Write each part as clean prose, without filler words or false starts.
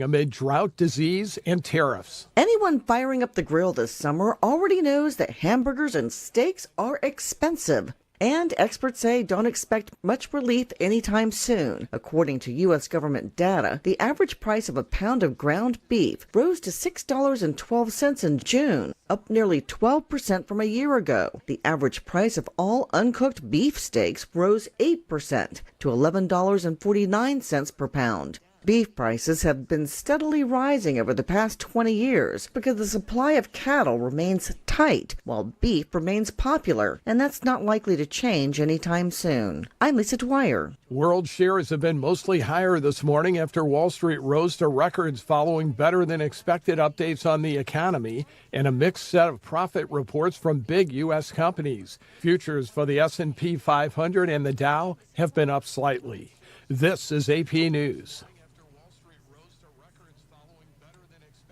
amid drought, disease, and tariffs. Anyone firing up the grill this summer already knows that hamburgers and steaks are expensive. And experts say don't expect much relief anytime soon. According to U.S. government data, the average price of a pound of ground beef rose to $6.12 in June, up nearly 12% from a year ago. The average price of all uncooked beef steaks rose 8% to $11.49 per pound. Beef prices have been steadily rising over the past 20 years because the supply of cattle remains tight while beef remains popular, and that's not likely to change anytime soon. I'm Lisa Dwyer. World shares have been mostly higher this morning after Wall Street rose to records following better than expected updates on the economy and a mixed set of profit reports from big U.S. companies. Futures for the S&P 500 and the Dow have been up slightly. This is AP News.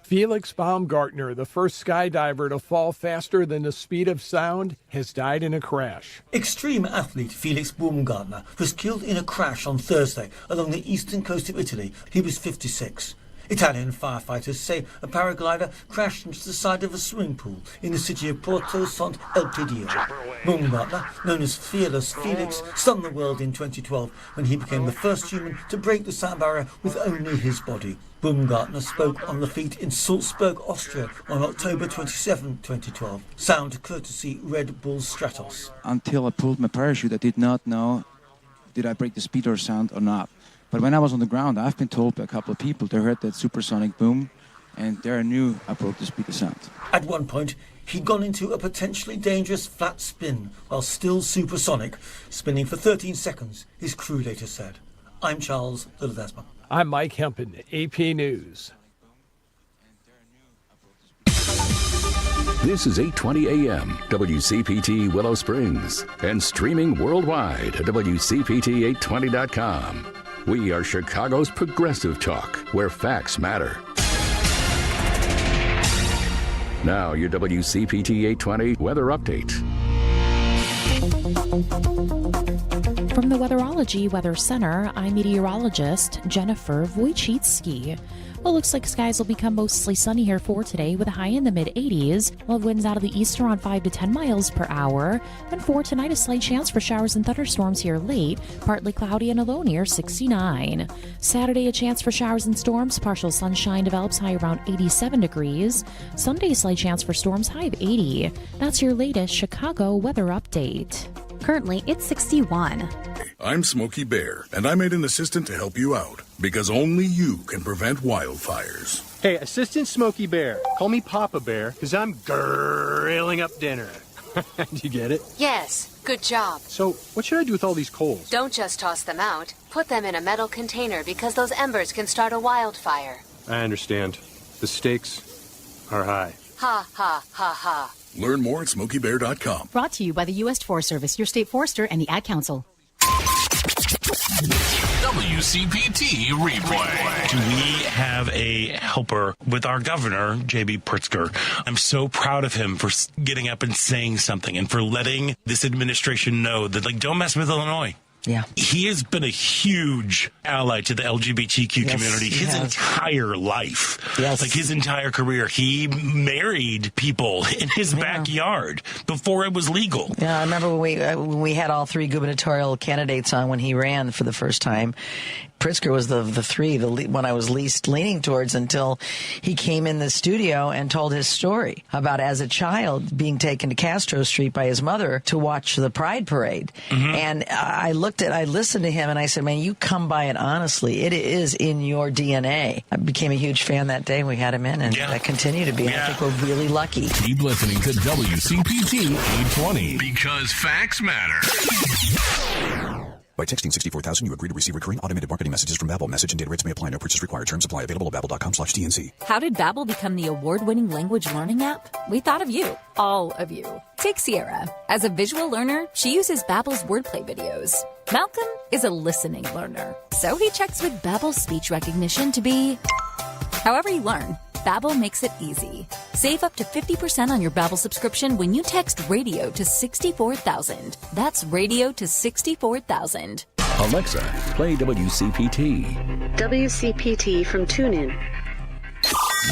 Felix Baumgartner, the first skydiver to fall faster than the speed of sound, has died in a crash. Extreme athlete Felix Baumgartner was killed in a crash on Thursday along the eastern coast of Italy. He was 56. Italian firefighters say a paraglider crashed into the side of a swimming pool in the city of Porto Sant'Elpidio. Baumgartner, known as Fearless Felix, stunned the world in 2012 when he became the first human to break the sound barrier with only his body. Baumgartner spoke on the feat in Salzburg, Austria on October 27, 2012. Sound courtesy Red Bull Stratos. Until I pulled my parachute, I did not know did I break the speed or sound or not. But when I was on the ground, I've been told by a couple of people they heard that supersonic boom, and there I knew I broke the speed of sound. At one point, he'd gone into a potentially dangerous flat spin while still supersonic, spinning for 13 seconds, his crew later said. I'm Charles Ledesma. I'm Mike Hempen, AP News. This is 8:20 a.m. WCPT Willow Springs and streaming worldwide at WCPT820.com. We are Chicago's progressive talk, where facts matter. Now, your WCPT 820 weather update. From the Weatherology Weather Center, I'm meteorologist Jennifer Wojcicki. Well, looks like skies will become mostly sunny here for today with a high in the mid-80s, while winds out of the east around 5 to 10 miles per hour. And for tonight, a slight chance for showers and thunderstorms here late, partly cloudy and a low near 69. Saturday, a chance for showers and storms, partial sunshine develops high around 87 degrees. Sunday, slight chance for storms, high of 80. That's your latest Chicago weather update. Currently, it's 61. I'm Smokey Bear, and I made an assistant to help you out, because only you can prevent wildfires. Hey, Assistant Smokey Bear, call me Papa Bear, because I'm grilling up dinner. Do you get it? Yes, good job. So, what should I do with all these coals? Don't just toss them out. Put them in a metal container, because those embers can start a wildfire. I understand. The stakes are high. Ha, ha, ha, ha. Learn more at SmokeyBear.com. Brought to you by the U.S. Forest Service, your state forester, and the Ad Council. WCPT replay. Do we have a helper with our governor, J.B. Pritzker? I'm so proud of him for getting up and saying something and for letting this administration know that, like, don't mess with Illinois. Yeah. He has been a huge ally to the LGBTQ community his entire life. Yes. Like his entire career. He married people in his backyard before it was legal. Yeah, I remember when we had all three gubernatorial candidates on when he ran for the first time. Pritzker was the one I was least leaning towards until he came in the studio and told his story about as a child being taken to Castro Street by his mother to watch the Pride Parade. Mm-hmm. And I listened to him and I said, man, you come by it honestly. It is in your DNA. I became a huge fan that day we had him in, and I continue to be. Yeah. I think we're really lucky. Keep listening to WCPT 820 because facts matter. By texting 64,000, you agree to receive recurring automated marketing messages from Babbel. Message and data rates may apply. No purchase required. Terms apply. Available at babbel.com/TNC. How did Babbel become the award-winning language learning app? We thought of you. All of you. Take Sierra. As a visual learner, she uses Babbel's wordplay videos. Malcolm is a listening learner, so he checks with Babbel's speech recognition to be however you learn. Babbel makes it easy. Save up to 50% on your Babbel subscription when you text radio to 64,000. That's radio to 64,000. Alexa, play WCPT. WCPT from TuneIn.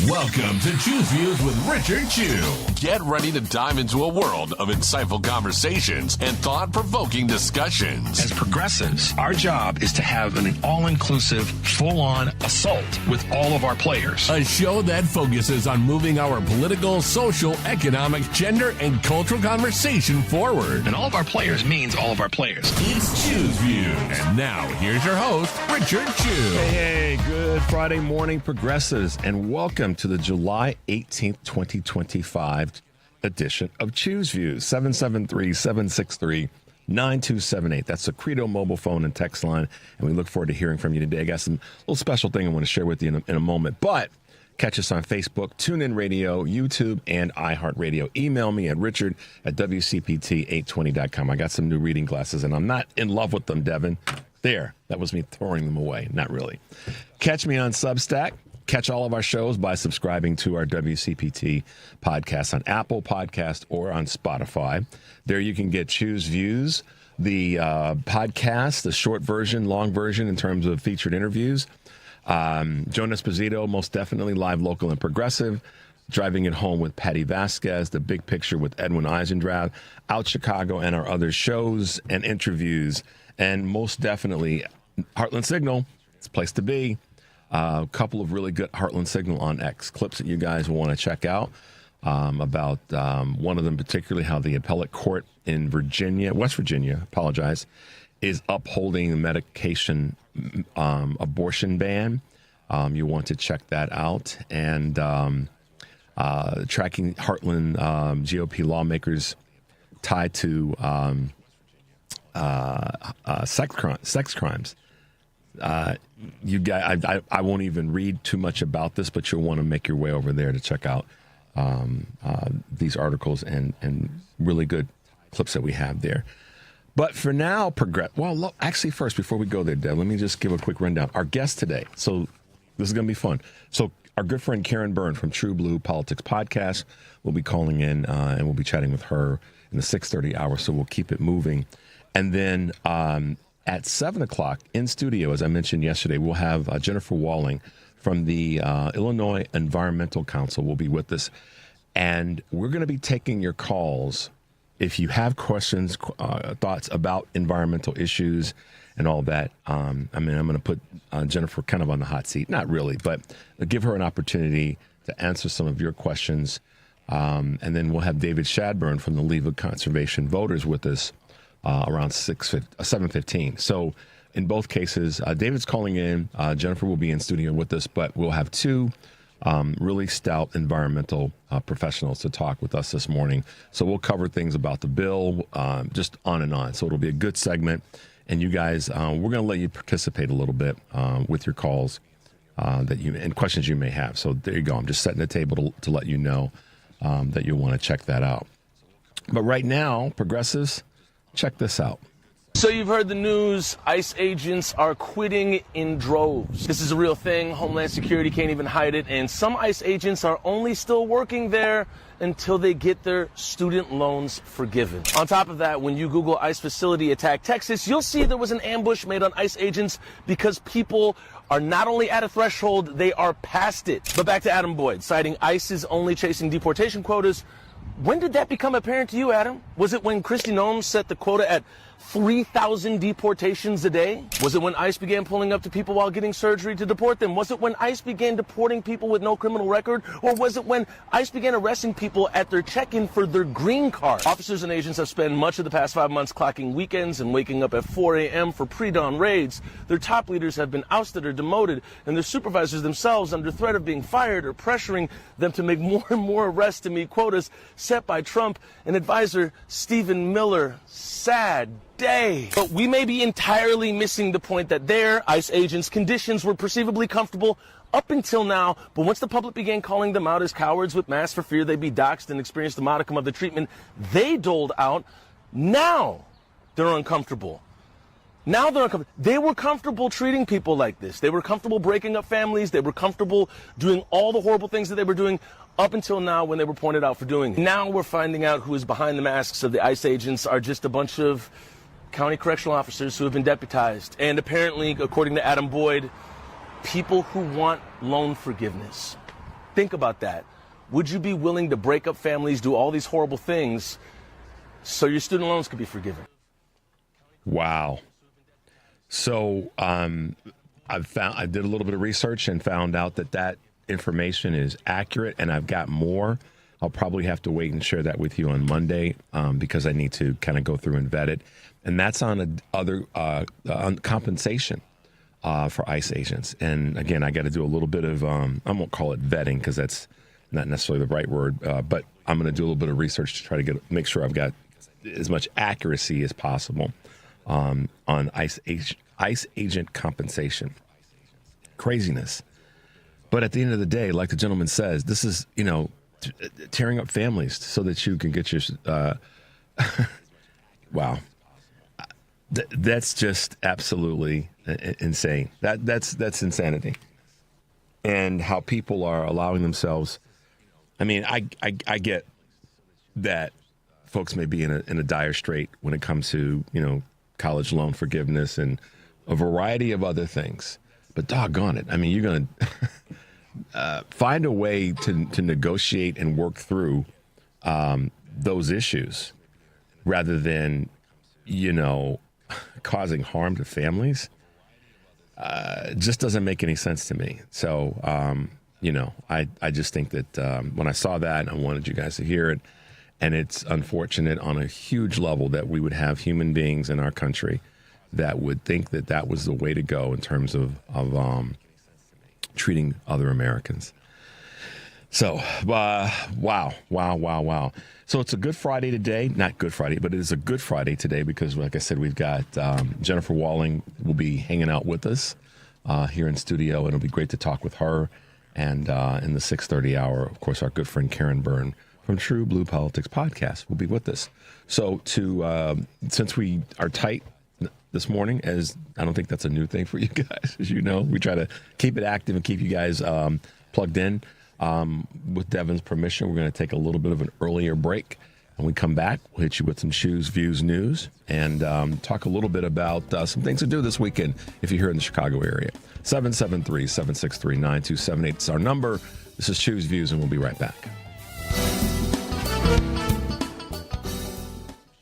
Welcome to Choose Views with Richard Chew. Get ready to dive into a world of insightful conversations and thought-provoking discussions. As progressives, our job is to have an all-inclusive, full-on assault with all of our players. A show that focuses on moving our political, social, economic, gender, and cultural conversation forward. And all of our players means all of our players. It's Choose Views. And now, here's your host, Richard Chew. Hey, good Friday morning, progressives, and welcome to the July 18th, 2025 edition of Choose Views. 773-763-9278. That's the Credo mobile phone and text line, and we look forward to hearing from you today. I got some little special thing I want to share with you in a moment, but catch us on Facebook, TuneIn Radio, YouTube, and iHeartRadio. Email me at richard@WCPT820.com. I got some new reading glasses, and I'm not in love with them, Devin. There, that was me throwing them away. Not really. Catch me on Substack. Catch all of our shows by subscribing to our WCPT podcast on Apple Podcast or on Spotify. There you can get Choose Views, the podcast, the short version, long version in terms of featured interviews. Joan Esposito, most definitely live, local, and progressive. Driving It Home with Patty Vasquez, The Big Picture with Edwin Eisendrath, Out Chicago, and our other shows and interviews. And most definitely, Heartland Signal, it's a place to be. A couple of really good Heartland Signal on X clips that you guys will want to check out about one of them, particularly how the appellate court in West Virginia, is upholding the medication abortion ban. You want to check that out. And tracking Heartland GOP lawmakers tied to sex crimes. You guys, I won't even read too much about this, but you'll want to make your way over there to check out these articles and really good clips that we have there. But for now, first, before we go there, Deb, let me just give a quick rundown. Our guest today, so this is going to be fun. So our good friend Karen Byrne from TruBlu Politics podcast will be calling in, and we'll be chatting with her in the 6:30 hour, so we'll keep it moving. And then at 7 o'clock in studio, as I mentioned yesterday, we'll have Jennifer Walling from the Illinois Environmental Council will be with us. And we're going to be taking your calls if you have questions, thoughts about environmental issues and all that. I'm going to put Jennifer kind of on the hot seat. Not really, but give her an opportunity to answer some of your questions. And then we'll have David Shadburn from the League of Conservation Voters with us around 7:15. So in both cases, David's calling in. Jennifer will be in studio with us, but we'll have two really stout environmental professionals to talk with us this morning. So we'll cover things about the bill, just on and on. So it'll be a good segment. And you guys, we're going to let you participate a little bit with your calls and questions you may have. So there you go. I'm just setting the table to let you know that you'll want to check that out. But right now, progressives, check this out. So you've heard the news, ICE agents are quitting in droves. This is a real thing. Homeland Security can't even hide it. And some ICE agents are only still working there until they get their student loans forgiven. On top of that, when you Google ICE facility attack Texas, you'll see there was an ambush made on ICE agents because people are not only at a threshold, they are past it. But back to Adam Boyd, citing ICE is only chasing deportation quotas. When did that become apparent to you, Adam? Was it when Kristi Noem set the quota at 3,000 deportations a day? Was it when ICE began pulling up to people while getting surgery to deport them? Was it when ICE began deporting people with no criminal record? Or was it when ICE began arresting people at their check-in for their green card? Officers and agents have spent much of the past 5 months clocking weekends and waking up at 4 a.m. for pre-dawn raids. Their top leaders have been ousted or demoted, and their supervisors themselves under threat of being fired or pressuring them to make more and more arrests to meet quotas set by Trump and advisor Stephen Miller. Sad day. But we may be entirely missing the point that their ICE agents' conditions were perceivably comfortable up until now, but once the public began calling them out as cowards with masks for fear they'd be doxxed and experience the modicum of the treatment they doled out, now they're uncomfortable. Now they're uncomfortable. They were comfortable treating people like this. They were comfortable breaking up families. They were comfortable doing all the horrible things that they were doing up until now when they were pointed out for doing it. Now we're finding out who is behind the masks of the ICE agents are just a bunch of county correctional officers who have been deputized. And apparently, according to Adam Boyd, people who want loan forgiveness. Think about that. Would you be willing to break up families, do all these horrible things so your student loans could be forgiven? Wow. So I did a little bit of research and found out that information is accurate, and I've got more. I'll probably have to wait and share that with you on Monday because I need to kind of go through and vet it. And that's on on compensation for ICE agents. And again, I got to do a little bit of, I won't call it vetting because that's not necessarily the right word, but I'm going to do a little bit of research to try to make sure I've got as much accuracy as possible on ICE agent compensation. Craziness. But at the end of the day, like the gentleman says, this is, tearing up families so that you can get your, wow. That's just absolutely insane. That's insanity. And how people are allowing themselves. I mean, I get that folks may be in a dire strait when it comes to, college loan forgiveness and a variety of other things. But doggone it. I mean, you're going to find a way to negotiate and work through those issues rather than, causing harm to families. Just doesn't make any sense to me. So, I just think that when I saw that, I wanted you guys to hear it. And it's unfortunate on a huge level that we would have human beings in our country that would think that was the way to go in terms of treating other Americans. So, wow. So it's a Good Friday today. Not Good Friday, but it is a Good Friday today because, like I said, we've got Jennifer Walling will be hanging out with us here in studio, and it'll be great to talk with her. And in the 6:30 hour, of course, our good friend Karen Byrne from TruBlu Politics podcast will be with us. So since we are tight this morning, as I don't think that's a new thing for you guys, as you know, we try to keep it active and keep you guys plugged in. With Devin's permission, we're going to take a little bit of an earlier break. When we come back, we'll hit you with some Shoes, Views, News, and talk a little bit about some things to do this weekend if you're here in the Chicago area. 773-763-9278 is our number. This is Shoes, Views, and we'll be right back.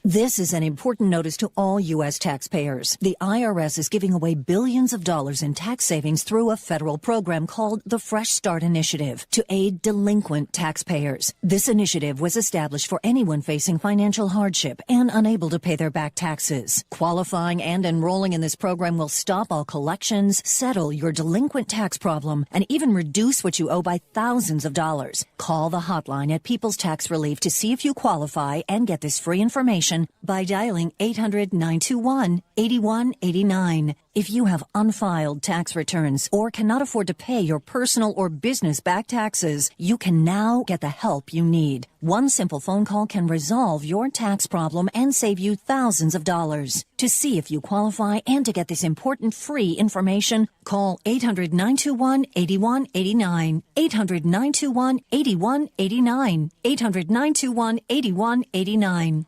This is an important notice to all U.S. taxpayers. The IRS is giving away billions of dollars in tax savings through a federal program called the Fresh Start Initiative to aid delinquent taxpayers. This initiative was established for anyone facing financial hardship and unable to pay their back taxes. Qualifying and enrolling in this program will stop all collections, settle your delinquent tax problem, and even reduce what you owe by thousands of dollars. Call the hotline at People's Tax Relief to see if you qualify and get this free information by dialing 800-921-8189. If you have unfiled tax returns or cannot afford to pay your personal or business back taxes, you can now get the help you need. One simple phone call can resolve your tax problem and save you thousands of dollars. To see if you qualify and to get this important free information, call 800-921-8189. 800-921-8189. 800-921-8189.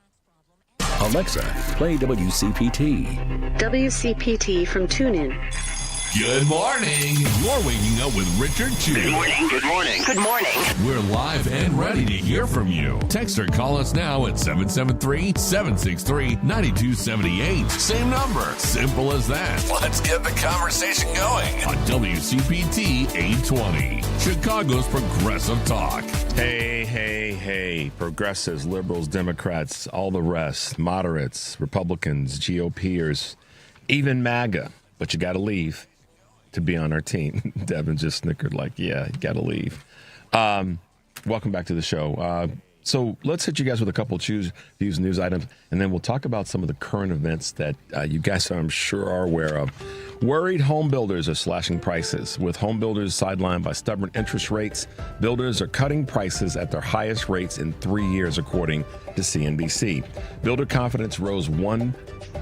Alexa, play WCPT. WCPT from TuneIn. Good morning. You're waking up with Richard Chew. Good morning. Good morning. Good morning. We're live and ready to hear from you. Text or call us now at 773-763-9278. Same number. Simple as that. Let's get the conversation going on WCPT 820, Chicago's Progressive Talk. Hey. Progressives, liberals, Democrats, all the rest, moderates, Republicans, GOPers, even MAGA. But you got to leave to be on our team. Devin just snickered like, yeah, you got to leave. Welcome back to the show. So let's hit you guys with a couple of Choose Views news items, and then we'll talk about some of the current events that you guys, I'm sure, are aware of. Worried home builders are slashing prices. With home builders sidelined by stubborn interest rates, builders are cutting prices at their highest rates in 3 years, according to CNBC. Builder confidence rose 1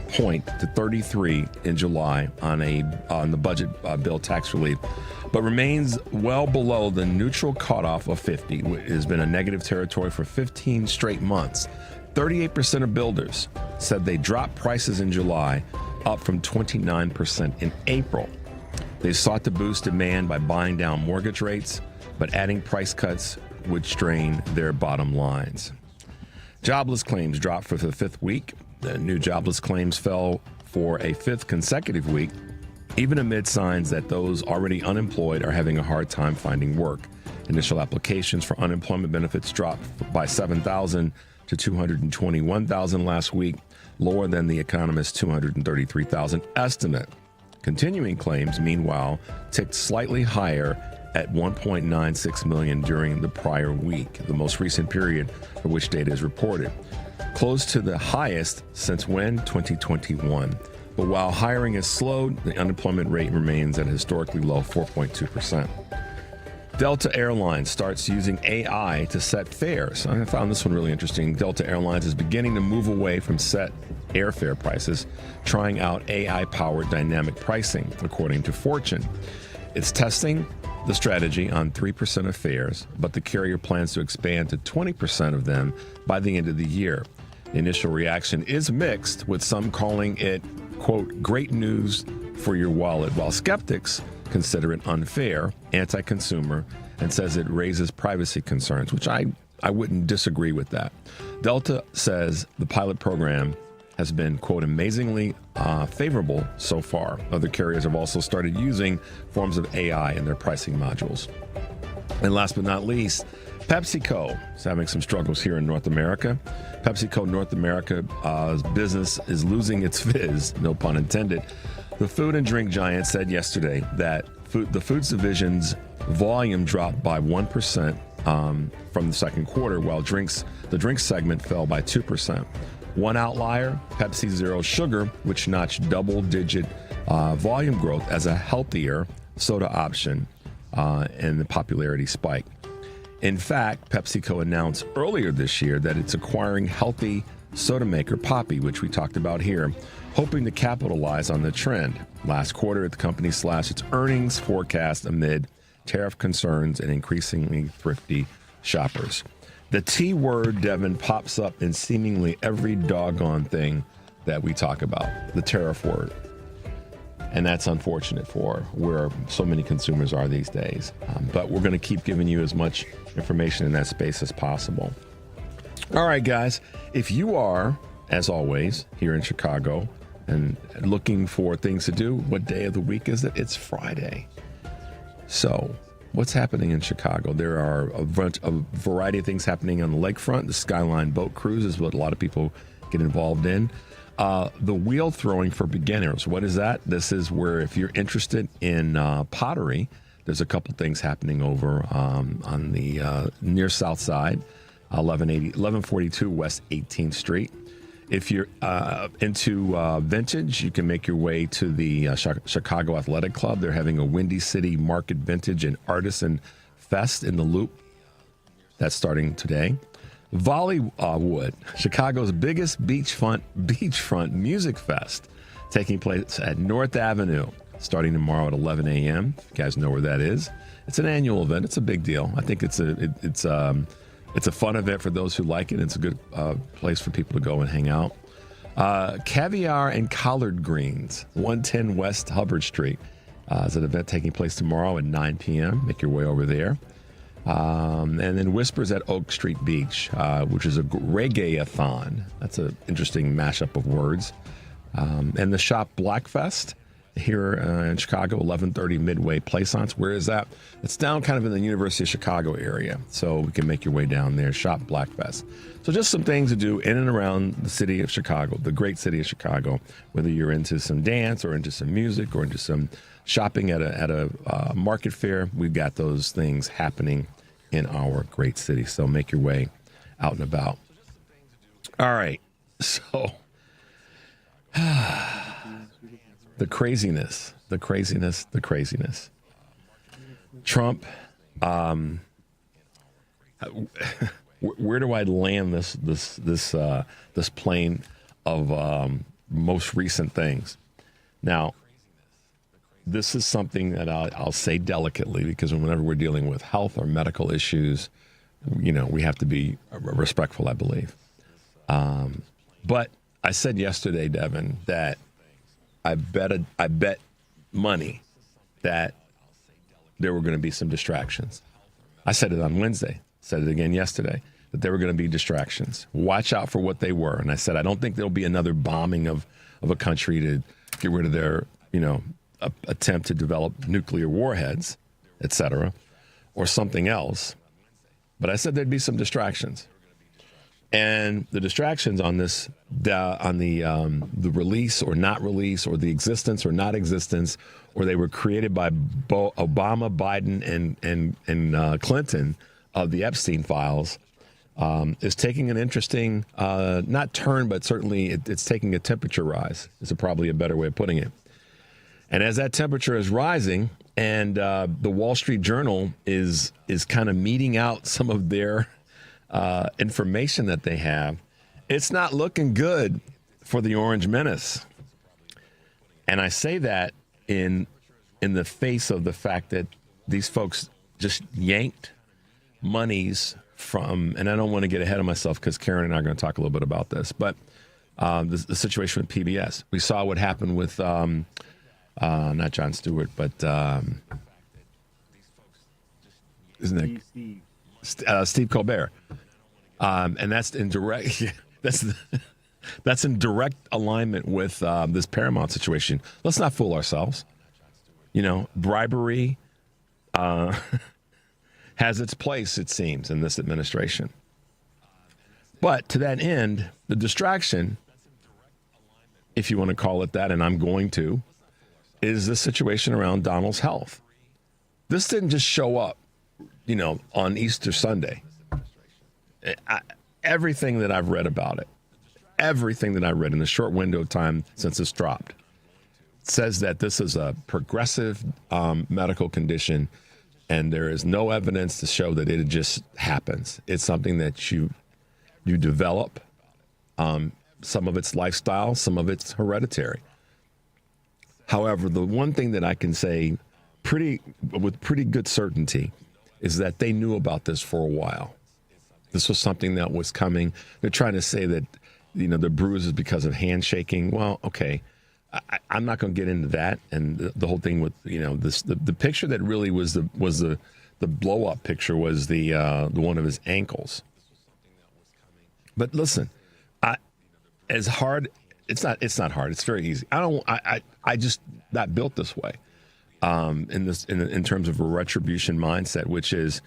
point to 33 in July on the budget bill tax relief, but remains well below the neutral cutoff of 50, which has been a negative territory for 15 straight months. 38% of builders said they dropped prices in July, up from 29% in April. They sought to boost demand by buying down mortgage rates, but adding price cuts would strain their bottom lines. Jobless claims dropped for the fifth week. The new jobless claims fell for a fifth consecutive week, even amid signs that those already unemployed are having a hard time finding work. Initial applications for unemployment benefits dropped by 7,000 to 221,000 last week, lower than the economist's 233,000 estimate. Continuing claims, meanwhile, ticked slightly higher at 1.96 million during the prior week, the most recent period for which data is reported. Close to the highest since when? 2021. But while hiring has slowed, the unemployment rate remains at a historically low 4.2%. Delta Airlines starts using AI to set fares. I found this one really interesting. Delta Airlines is beginning to move away from set airfare prices, trying out AI-powered dynamic pricing, according to Fortune. It's testing the strategy on 3% of fares, but the carrier plans to expand to 20% of them by the end of the year. The initial reaction is mixed, with some calling it, quote, great news for your wallet, while skeptics consider it unfair, anti-consumer, and says it raises privacy concerns, which I wouldn't disagree with that. Delta says the pilot program has been, quote, amazingly favorable so far. Other carriers have also started using forms of AI in their pricing modules. And last but not least, PepsiCo is having some struggles here in North America. PepsiCo North America's business is losing its fizz, no pun intended. The food and drink giant said yesterday that the foods division's volume dropped by 1% from the second quarter, while the drinks segment fell by 2%. One outlier, Pepsi Zero Sugar, which notched double-digit volume growth as a healthier soda option, and the popularity spike. In fact, PepsiCo announced earlier this year that it's acquiring healthy soda maker Poppi, which we talked about here, hoping to capitalize on the trend. Last quarter, the company slashed its earnings forecast amid tariff concerns and increasingly thrifty shoppers. The T word, Devin, pops up in seemingly every doggone thing that we talk about, the tariff word. And that's unfortunate for where so many consumers are these days. But we're going to keep giving you as much information in that space as possible. All right, guys, if you are, as always, here in Chicago and looking for things to do, what day of the week is it? It's Friday. So what's happening in Chicago? There are a variety of things happening on the lakefront. The Skyline Boat Cruise is what a lot of people get involved in. The wheel throwing for beginners. What is that? This is where if you're interested in pottery, there's a couple things happening over on the near South Side, 1142 West 18th Street. If you're into vintage, you can make your way to the Chicago Athletic Club. They're having a Windy City Market Vintage and Artisan Fest in the Loop. That's starting today. Volleywood, Chicago's biggest beachfront music fest, taking place at North Avenue, starting tomorrow at 11 a.m. You guys know where that is. It's an annual event. It's a big deal. I think it's a fun event for those who like it. It's a good place for people to go and hang out. Caviar and Collard Greens, 110 West Hubbard Street. Is an event taking place tomorrow at 9 p.m. Make your way over there. And then Whispers at Oak Street Beach, which is a reggae-a-thon. That's an interesting mashup of words. And the Shop Blackfest here in Chicago, 1130 Midway Plaisance. Where is that? It's down kind of in the University of Chicago area, so we can make your way down there. Shop Blackfest. So just some things to do in and around the city of Chicago, the great city of Chicago, whether you're into some dance or into some music or into some shopping at a market fair. We've got those things happening in our great city. So make your way out and about. All right. So the craziness. Trump, where do I land this plane of most recent things? Now, this is something that I'll say delicately, because whenever we're dealing with health or medical issues, we have to be respectful, I believe. But I said yesterday, Devin, that I bet money that there were going to be some distractions. I said it on Wednesday, said it again yesterday, that there were going to be distractions. Watch out for what they were. And I said, I don't think there'll be another bombing of a country to get rid of their, attempt to develop nuclear warheads, et cetera, or something else. But I said there'd be some distractions. And the distractions on this, on the release or not release, or the existence or not existence, or they were created by Obama, Biden, and Clinton of the Epstein files, is taking an interesting, not turn, but certainly it's taking a temperature rise, is probably a better way of putting it. And as that temperature is rising, and the Wall Street Journal is kind of meting out some of their information that they have, it's not looking good for the Orange Menace. And I say that in the face of the fact that these folks just yanked monies from, and I don't want to get ahead of myself because Karen and I are going to talk a little bit about this, but the situation with PBS. We saw what happened with, not Jon Stewart, but isn't it Steve Colbert? And that's in direct that's in direct alignment with this Paramount situation. Let's not fool ourselves. Bribery has its place, it seems, in this administration. But to that end, the distraction, if you want to call it that, and I'm going to, is the situation around Donald's health. This didn't just show up, on Easter Sunday. Everything that I've read about it, everything that I read in the short window of time since it's dropped, says that this is a progressive medical condition, and there is no evidence to show that it just happens. It's something that you develop. Some of it's lifestyle, some of it's hereditary. However, the one thing that I can say with pretty good certainty is that they knew about this for a while. This was something that was coming. They're trying to say that, the bruise is because of handshaking. Well, okay, I'm not going to get into that. And the whole thing with, the picture that really was the blow up picture was the one of his ankles. But listen, it's not hard. It's very easy. I just not built this way. In terms of a retribution mindset, which is,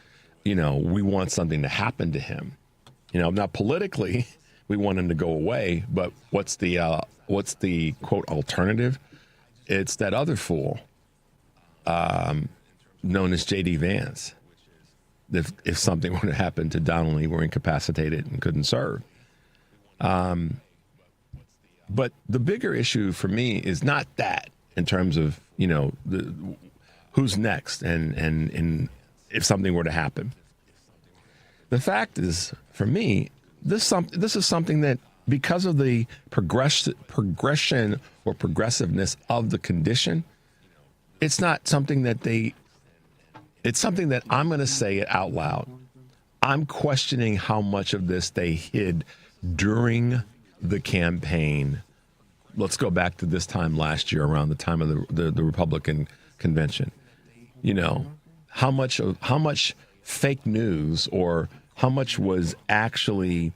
we want something to happen to him. Now politically, we want him to go away, but what's the quote alternative? It's that other fool, known as J.D. Vance. If something were to happen to Donald, he were incapacitated and couldn't serve. But the bigger issue for me is not that in terms of, who's next and if something were to happen. The fact is, for me, this is something that, because of the progression or progressiveness of the condition, it's not something that it's something that I'm going to say it out loud. I'm questioning how much of this they hid during the campaign. Let's go back to this time last year, around the time of the Republican convention. How much fake news, or how much was actually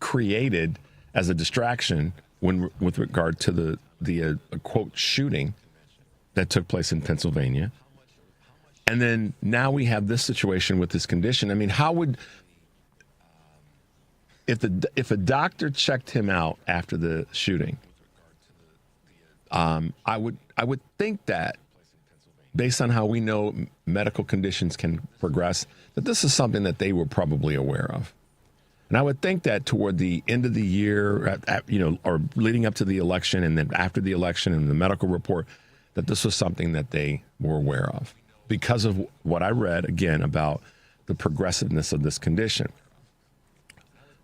created as a distraction with regard to the quote shooting that took place in Pennsylvania. And then now we have this situation with this condition. I mean, how would, if a doctor checked him out after the shooting, I would think that, based on how we know medical conditions can progress, that this is something that they were probably aware of. And I would think that toward the end of the year, or leading up to the election, and then after the election and the medical report, that this was something that they were aware of, because of what I read, again, about the progressiveness of this condition.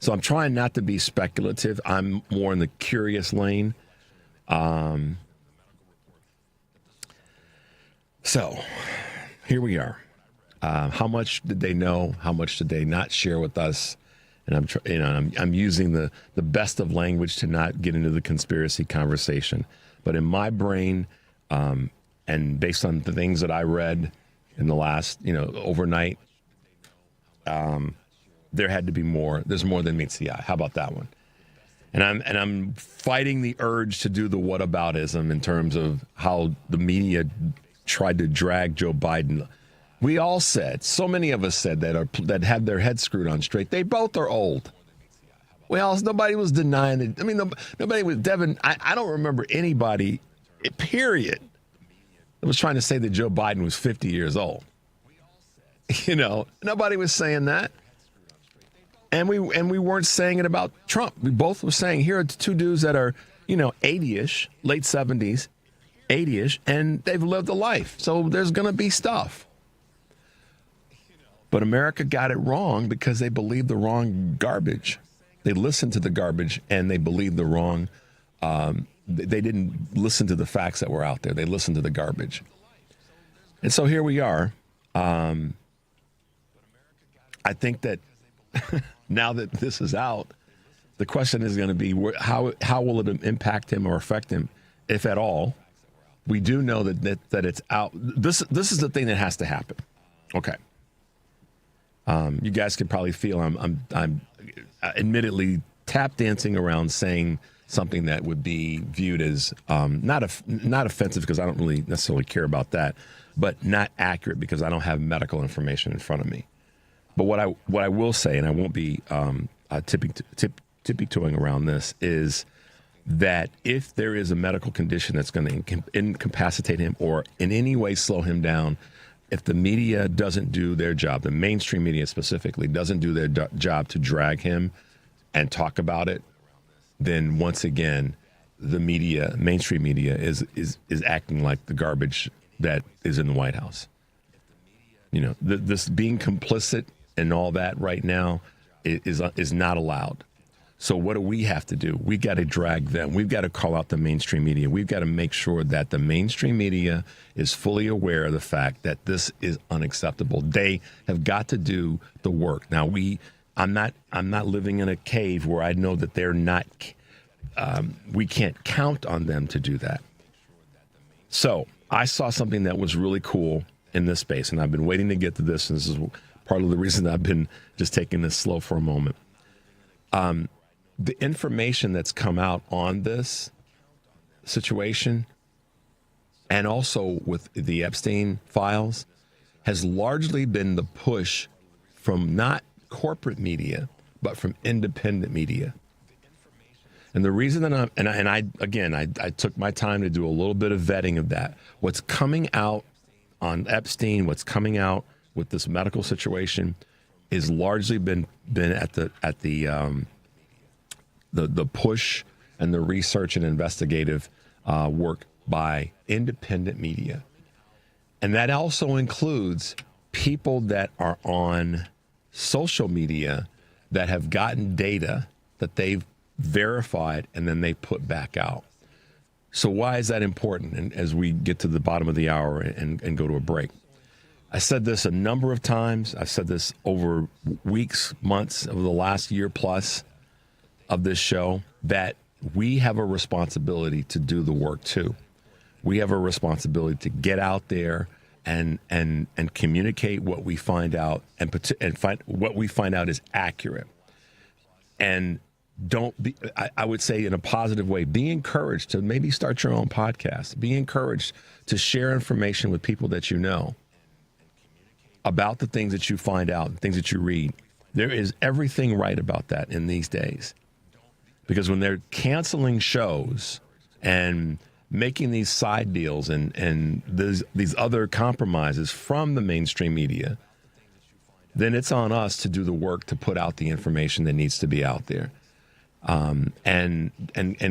So I'm trying not to be speculative. I'm more in the curious lane. So here we are. How much did they know? How much did they not share with us? And I'm using the best of language to not get into the conspiracy conversation. But in my brain, and based on the things that I read, in the last, overnight. There had to be more. There's more than meets the eye. How about that one? And I'm fighting the urge to do the whataboutism in terms of how the media tried to drag Joe Biden. We all said, so many of us said that had their heads screwed on straight. They both are old. Well, nobody was denying it. I mean, nobody was, Devin, I don't remember anybody, period, that was trying to say that Joe Biden was 50 years old. Nobody was saying that. And we weren't saying it about Trump. We both were saying, here are two dudes that are, 80-ish, late 70s, 80-ish, and they've lived a life. So there's going to be stuff. But America got it wrong because they believed the wrong garbage. They listened to the garbage and they believed the wrong. They didn't listen to the facts that were out there. They listened to the garbage. And so here we are. I think that now that this is out, the question is going to be how will it impact him or affect him, if at all? We do know that it's out. This is the thing that has to happen. Okay. You guys can probably feel I'm admittedly tap dancing around saying something that would be viewed as not offensive because I don't really necessarily care about that, but not accurate because I don't have medical information in front of me. But what I will say, and I won't be tippy-toeing around this, is that if there is a medical condition that's going to incapacitate him or in any way slow him down, if the media doesn't do their job, the mainstream media specifically doesn't do their job to drag him and talk about it, then once again, the media, mainstream media, is acting like the garbage that is in the White House. This being complicit and all that right now is not allowed. So what do we have to do? We got to drag them. We've got to call out the mainstream media. We've got to make sure that the mainstream media is fully aware of the fact that this is unacceptable. They have got to do the work. Now I'm not living in a cave where I know that they're not. We can't count on them to do that. So I saw something that was really cool in this space, and I've been waiting to get to this. And this is part of the reason I've been just taking this slow for a moment. The information that's come out on this situation and also with the Epstein files has largely been the push from not corporate media, but from independent media. And the reason that I took my time to do a little bit of vetting of that. What's coming out on Epstein, what's coming out with this medical situation is largely been at the push and the research and investigative work by independent media. And that also includes people that are on social media that have gotten data that they've verified and then they put back out. So why is that important? And as we get to the bottom of the hour and go to a break, I said this a number of times. I've said this over weeks, months, over the last year plus of this show, that we have a responsibility to do the work too. We have a responsibility to get out there and communicate what we find out and find what we find out is accurate. And don't be, I would say in a positive way, be encouraged to maybe start your own podcast. Be encouraged to share information with people that you know about the things that you find out, the things that you read. There is everything right about that in these days. Because when they're canceling shows and making these side deals and these other compromises from the mainstream media, then it's on us to do the work to put out the information that needs to be out there. And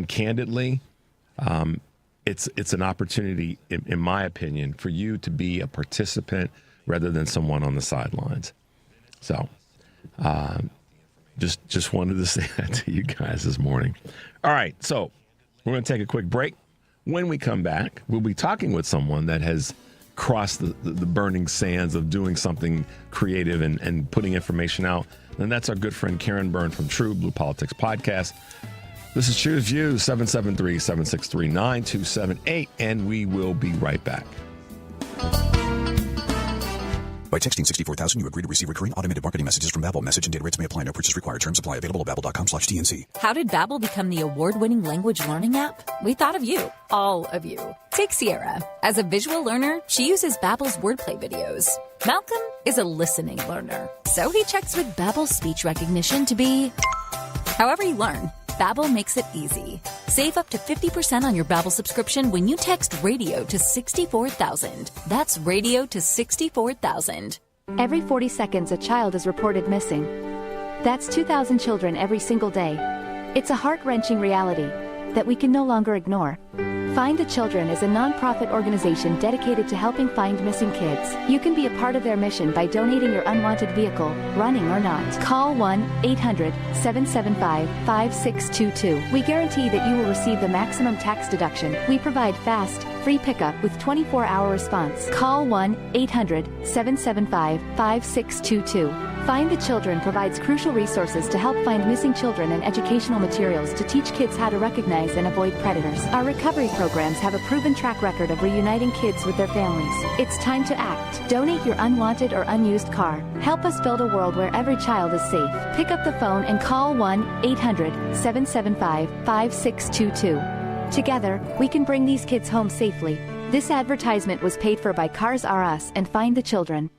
candidly, it's an opportunity, in my opinion, for you to be a participant rather than someone on the sidelines. So, just wanted to say that to you guys this morning. All right, so we're going to take a quick break. When we come back, we'll be talking with someone that has crossed the burning sands of doing something creative and putting information out. And that's our good friend Karen Byrne from TruBlu Politics podcast. This is Choose Views, 773-763-9278, and we will be right back. By texting 64,000, you agree to receive recurring automated marketing messages from Babbel. Message and data rates may apply. No purchase required. Terms apply. Available at babbel.com/TNC. How did Babbel become the award-winning language learning app? We thought of you, all of you. Take Sierra. As a visual learner, she uses Babbel's wordplay videos. Malcolm is a listening learner, so he checks with Babbel's speech recognition to be however you learn. Babbel makes it easy. Save up to 50% on your Babbel subscription when you text radio to 64,000. That's radio to 64,000. Every 40 seconds, a child is reported missing. That's 2,000 children every single day. It's a heart-wrenching reality that we can no longer ignore. Find the Children is a nonprofit organization dedicated to helping find missing kids. You can be a part of their mission by donating your unwanted vehicle, running or not. Call 1-800-775-5622. We guarantee that you will receive the maximum tax deduction. We provide fast, free pickup with 24-hour response. Call 1-800-775-5622. Find the Children provides crucial resources to help find missing children and educational materials to teach kids how to recognize and avoid predators. Our recovery programs have a proven track record of reuniting kids with their families. It's time to act. Donate your unwanted or unused car. Help us build a world where every child is safe. Pick up the phone and call 1-800-775-5622. Together, we can bring these kids home safely. This advertisement was paid for by Cars R Us and Find the Children.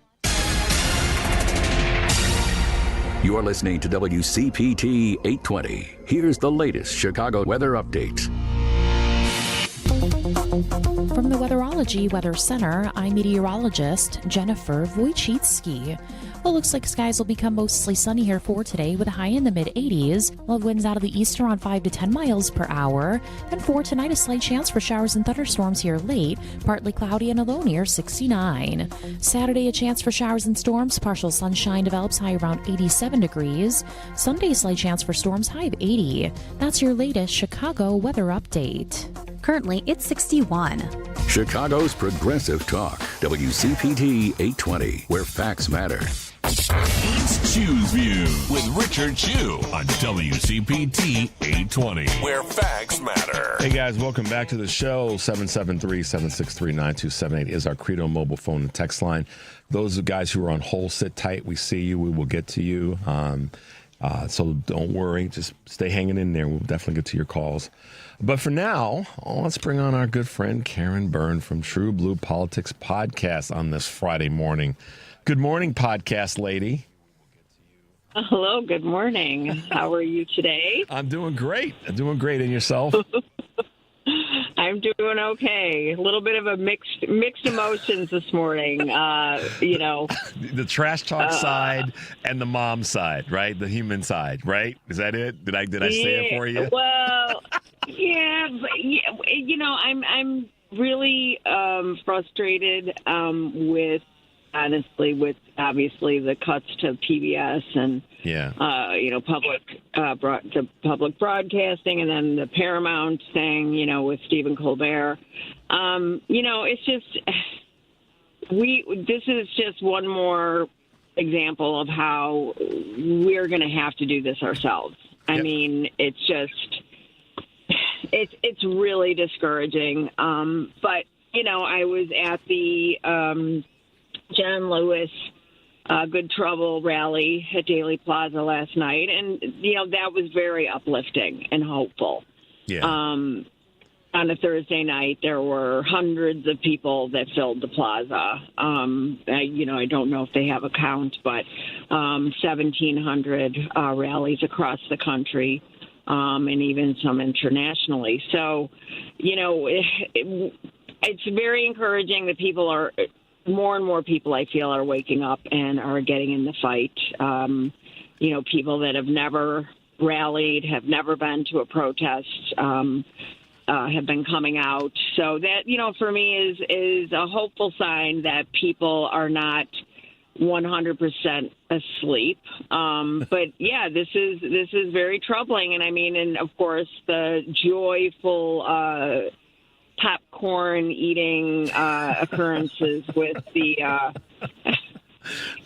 You're listening to WCPT 820. Here's the latest Chicago weather update. From the Weatherology Weather Center, I'm meteorologist Jennifer Wojcicki. Well, looks like skies will become mostly sunny here for today with a high in the mid-80s. While winds out of the east around 5 to 10 miles per hour. And for tonight, a slight chance for showers and thunderstorms here late. Partly cloudy and a low near 69. Saturday, a chance for showers and storms. Partial sunshine develops high around 87 degrees. Sunday, slight chance for storms, high of 80. That's your latest Chicago weather update. Currently, it's 61. Chicago's Progressive Talk, WCPT 820, where facts matter. It's Chew's View with Richard Chew on WCPT 820, where facts matter. Hey guys, welcome back to the show. 773-763-9278 is our Credo mobile phone and text line. Those guys who are on hold, sit tight. We see you. We will get to you. So don't worry. Just stay hanging in there. We'll definitely get to your calls. But for now, let's bring on our good friend Karen Byrne from TruBlu Politics podcast on this Friday morning. Good morning, podcast lady. Hello, good morning. How are you today? I'm doing great. And yourself? I'm doing okay. A little bit of a mixed emotions this morning. The trash talk side and the mom side, right? The human side, right? Is that it? Did I say it for you? Well, yeah, but, I'm really frustrated with obviously the cuts to PBS and public broadcasting, and then the Paramount thing, with Stephen Colbert. It's just this is just one more example of how we're going to have to do this ourselves. I mean, it's just it's really discouraging. But I was at the John Lewis Good Trouble rally at Daley Plaza last night, and that was very uplifting and hopeful. Yeah. On a Thursday night, there were hundreds of people that filled the plaza. I don't know if they have a count, but 1,700 rallies across the country, and even some internationally. So, it's very encouraging that people are. More and more people, I feel, are waking up and are getting in the fight. People that have never rallied, have never been to a protest, have been coming out. So that, for me is a hopeful sign that people are not 100% asleep. But yeah, this is very troubling. And and of course the joyful, popcorn eting occurrences with the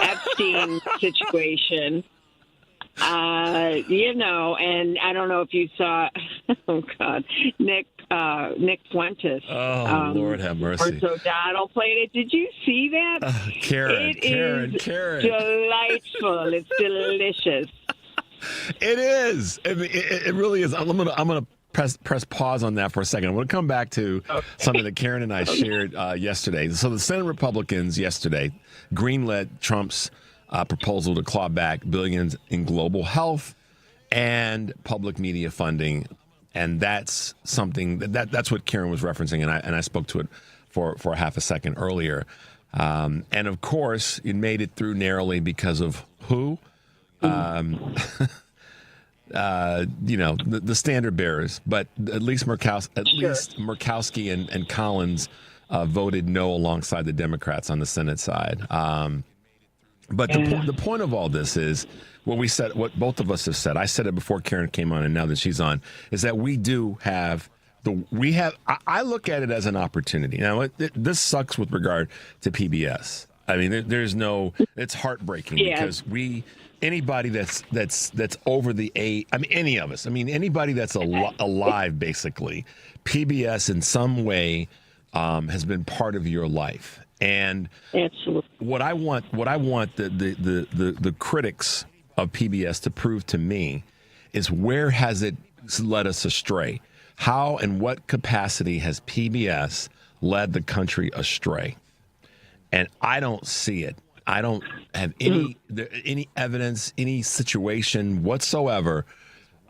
Epstein situation. And I don't know if you saw, oh God, Nick Nick Fuentes. Oh, Lord have mercy. Roberto O'Donnell played it. Did you see that? Karen, It is delightful. It's delicious. It is. I mean, it really is. I'm gonna press pause on that for a second. I want to come back to something that Karen and I shared yesterday. So the Senate Republicans yesterday greenlit Trump's proposal to claw back billions in global health and public media funding, and that's something that's what Karen was referencing, and I spoke to it for half a second earlier, and of course it made it through narrowly because of who. The standard bearers, but at least Murkowski and Collins voted no alongside the Democrats on the Senate side. But the point of all this is what we said, what both of us have said. I said it before Karen came on, and now that she's on, is that we do have I look at it as an opportunity. Now, this sucks with regard to PBS. I mean, there's no. It's heartbreaking because anybody that's over the age. I mean, any of us. I mean, anybody that's alive, basically, PBS in some way has been part of your life. And absolutely, what I want the critics of PBS to prove to me is where has it led us astray? How and what capacity has PBS led the country astray? And I don't see it. I don't have any evidence, any situation whatsoever.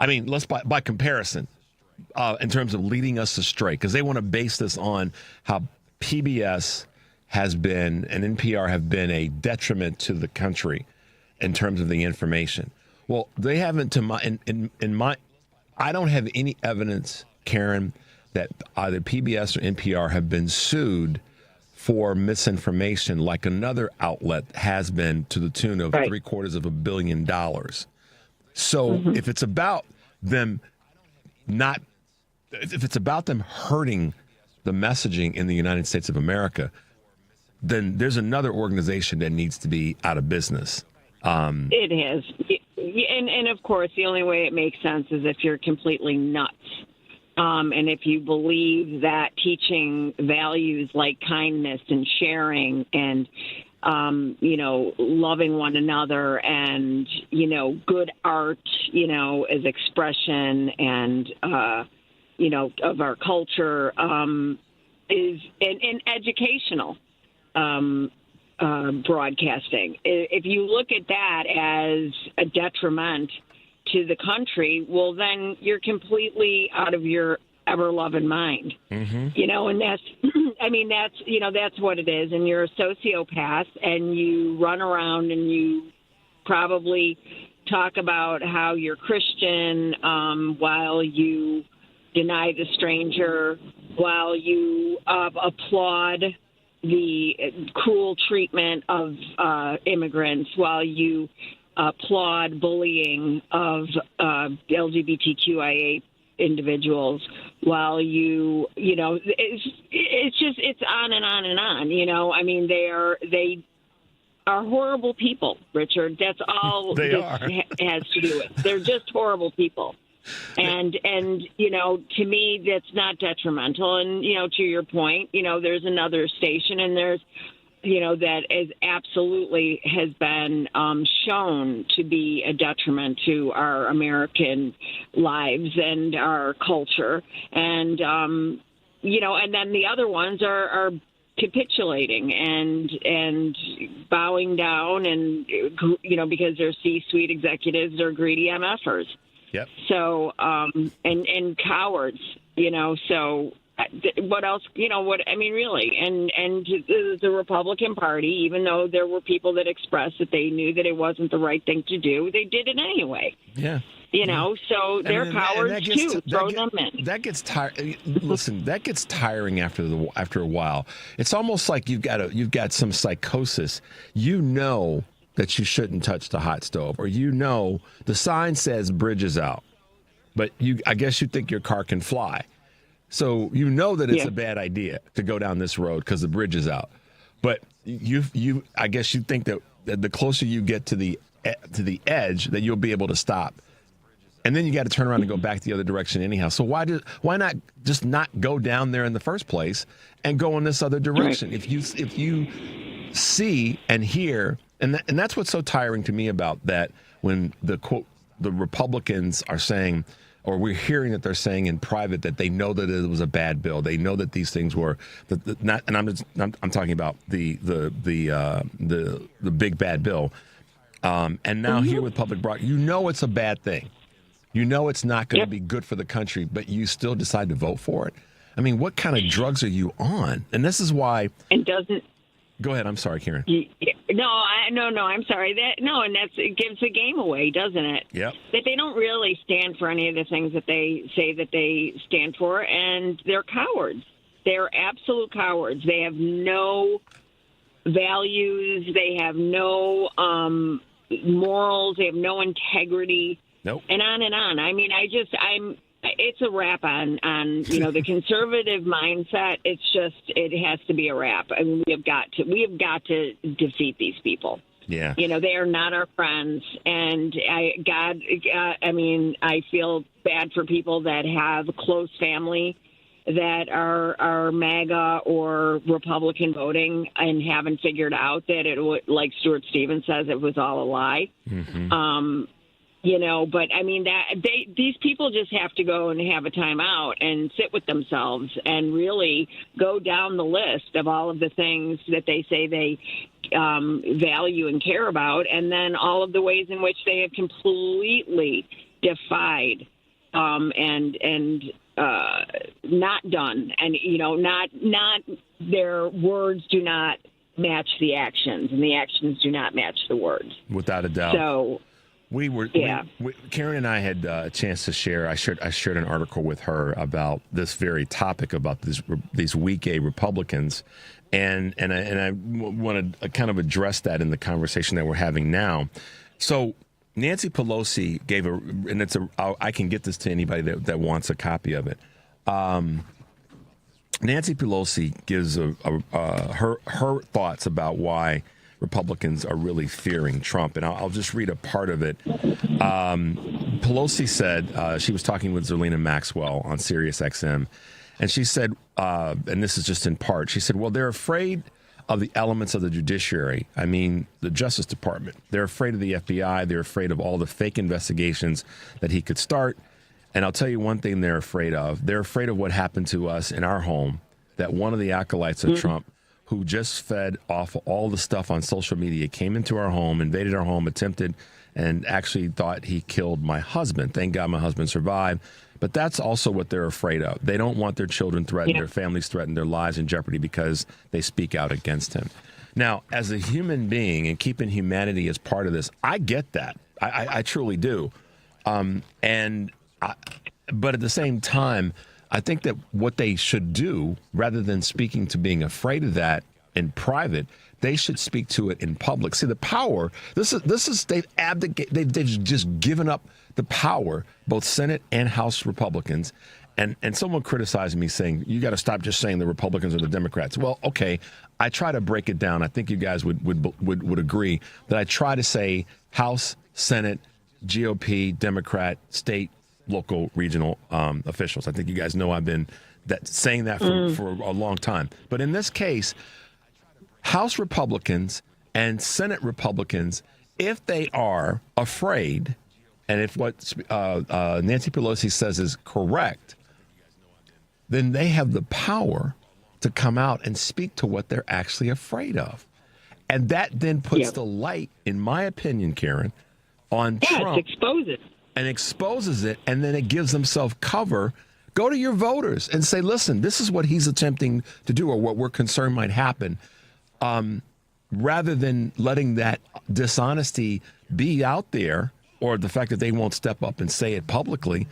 I mean, by comparison, in terms of leading us astray, because they want to base this on how PBS has been and NPR have been a detriment to the country in terms of the information. Well, they haven't. I don't have any evidence, Karen, that either PBS or NPR have been sued for misinformation like another outlet has been to the tune of $750 million. So if it's about them if it's about them hurting the messaging in the United States of America, then there's another organization that needs to be out of business. It is. And of course, the only way it makes sense is if you're completely nuts. And if you believe that teaching values like kindness and sharing and, loving one another and, good art, as expression and, of our culture is and educational broadcasting. If you look at that as a detriment to the country, well, then you're completely out of your ever-loving mind. And that's, that's what it is. And you're a sociopath, and you run around and you probably talk about how you're Christian while you deny the stranger, while you applaud the cruel treatment of immigrants, while you applaud bullying of LGBTQIA individuals, while it's on and on and on. I mean, they are horrible people, Richard. That's all they has to do with. They're just horrible people. And to me, that's not detrimental. And, to your point, there's another station and there's, that is absolutely has been shown to be a detriment to our American lives and our culture. And, and then the other ones are capitulating and bowing down and, because they're C-suite executives, they're greedy MFers. Yep. So, and cowards, so what else, really, and the Republican Party, even though there were people that expressed that they knew that it wasn't the right thing to do, they did it anyway. Yeah. So they're cowards too. Throw them in. That gets tiring. Listen, that gets tiring after a while. It's almost like you've got some psychosis. That you shouldn't touch the hot stove, or the sign says bridges out, but I guess you think your car can fly. So that it's a bad idea to go down this road because the bridge is out. But I guess you think that the closer you get to the edge, that you'll be able to stop And then you got to turn around and go back the other direction anyhow. So why not just not go down there in the first place and go in this other direction? Right. If you see and hear, and that's what's so tiring to me about that, when the Republicans are saying, or we're hearing that they're saying in private that they know that it was a bad bill. They know that these things were not. And I'm talking about the big bad bill. And now here with public broadcast, you know it's a bad thing. You know it's not going to be good for the country, but you still decide to vote for it. I mean, what kind of drugs are you on? And this is why. And doesn't. Go ahead. I'm sorry, Karen. No, I'm sorry. It gives the game away, doesn't it? Yep. That they don't really stand for any of the things that they say that they stand for, and they're cowards. They're absolute cowards. They have no values. They have no morals. They have no integrity. Nope. And on and on. I mean, it's a wrap on the conservative mindset. It has to be a wrap. I mean, we have got to defeat these people. Yeah. They are not our friends. And I feel bad for people that have close family that are MAGA or Republican voting and haven't figured out that it, like Stuart Stevens says, it was all a lie. Mm-hmm. But I mean these people just have to go and have a timeout and sit with themselves and really go down the list of all of the things that they say they value and care about, and then all of the ways in which they have completely defied and not done, and not their words do not match the actions, and the actions do not match the words. Without a doubt. So. Karen and I had a chance to share. I shared an article with her about this very topic, about these weekday Republicans, and I want to kind of address that in the conversation that we're having now. So Nancy Pelosi gave I can get this to anybody that wants a copy of it. Nancy Pelosi gives her thoughts about why Republicans are really fearing Trump. And I'll just read a part of it. Pelosi said, she was talking with Zerlina Maxwell on Sirius XM, and she said, and this is just in part, she said, well, they're afraid of the elements of the judiciary. I mean, the Justice Department. They're afraid of the FBI. They're afraid of all the fake investigations that he could start. And I'll tell you one thing they're afraid of. They're afraid of what happened to us in our home, that one of the acolytes of Trump, who just fed off all the stuff on social media, came into our home, invaded our home, attempted, and actually thought he killed my husband. Thank God my husband survived. But that's also what they're afraid of. They don't want their children threatened, their families threatened, their lives in jeopardy because they speak out against him. Now, as a human being and keeping humanity as part of this, I get that. I truly do. But at the same time, I think that what they should do, rather than speaking to being afraid of that in private, they should speak to it in public. See, the power, they've just given up the power, both Senate and House Republicans. And someone criticized me saying, you got to stop just saying the Republicans or the Democrats. Well, okay, I try to break it down. I think you guys would agree that I try to say House, Senate, GOP, Democrat, state, local, regional officials. I think you guys know I've been saying that for a long time. But in this case, House Republicans and Senate Republicans, if they are afraid, and if what Nancy Pelosi says is correct, then they have the power to come out and speak to what they're actually afraid of. And that then puts the light, in my opinion, Karen, on Trump. It exposes. And exposes it, and then it gives themselves cover. Go to your voters and say, listen, this is what he's attempting to do, or what we're concerned might happen. Rather than letting that dishonesty be out there, or the fact that they won't step up and say it publicly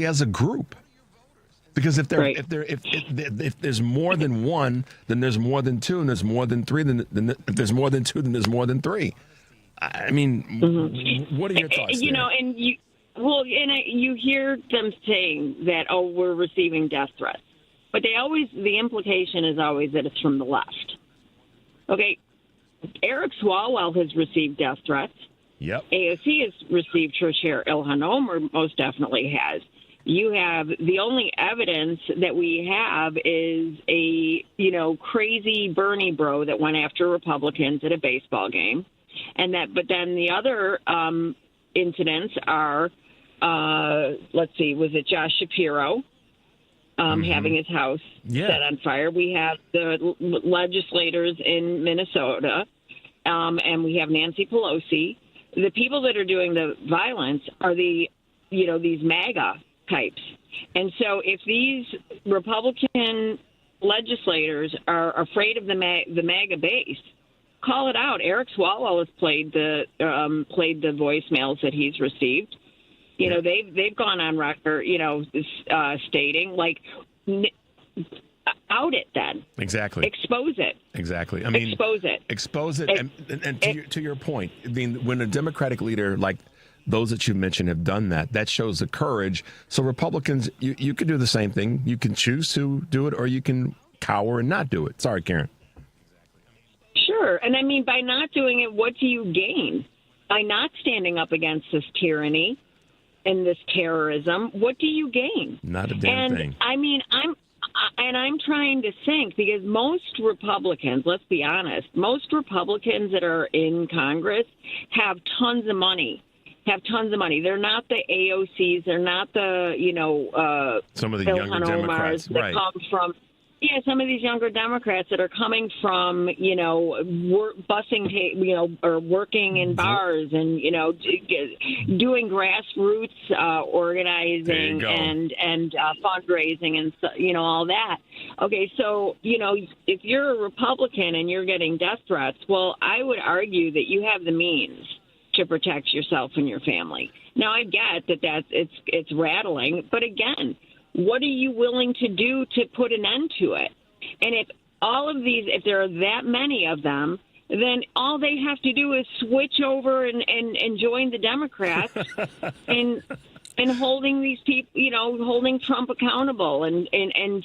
as a group. Because if there's more than one, then there's more than two, and there's more than three. Then if there's more than two, then there's more than three. I mean, what are your thoughts? You hear them saying that, we're receiving death threats, but the implication is always that it's from the left. Okay, Eric Swalwell has received death threats. Yep. AOC has received her share. Ilhan Omar most definitely has. You have the only evidence that we have is a, crazy Bernie bro that went after Republicans at a baseball game. But then the other incidents are, let's see, was it Josh Shapiro having his house set on fire? We have the legislators in Minnesota, and we have Nancy Pelosi. The people that are doing the violence are these MAGA types. And so if these Republican legislators are afraid of the MAGA base, call it out. Eric Swalwell has played the voicemails that he's received. They've gone on record, stating out it then. Exactly. Expose it. Exactly. I mean, expose it. Expose it. And to your point, I mean, when a Democratic leader like those that you mentioned have done that shows the courage. So Republicans, you can do the same thing. You can choose to do it, or you can cower and not do it. Sorry, Karen. Sure. And I mean, by not doing it, what do you gain? By not standing up against this tyranny and this terrorism, what do you gain? Not a damn thing. I mean, I'm trying to think, because most Republicans, let's be honest, most Republicans that are in Congress have tons of money. They're not the AOCs. They're not the, some of the younger Democrats, that right? Come from, some of these younger Democrats that are coming from, busing, or working in bars and, doing grassroots organizing and fundraising and, all that. Okay, so, if you're a Republican and you're getting death threats, well, I would argue that you have the means to protect yourself and your family. Now, I get that it's rattling, but again, what are you willing to do to put an end to it? And if there are that many of them, then all they have to do is switch over and join the Democrats and holding these people, holding Trump accountable and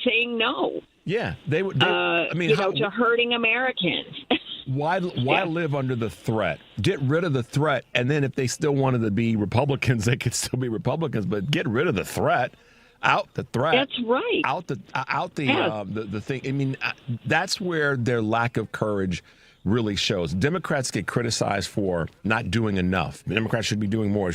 saying no. Yeah, they would. I mean, to hurting Americans. Why live under the threat? Get rid of the threat, and then if they still wanted to be Republicans, they could still be Republicans. But get rid of the threat. Out the threat. That's right. Out the thing. I mean, that's where their lack of courage really shows. Democrats get criticized for not doing enough. Democrats should be doing more.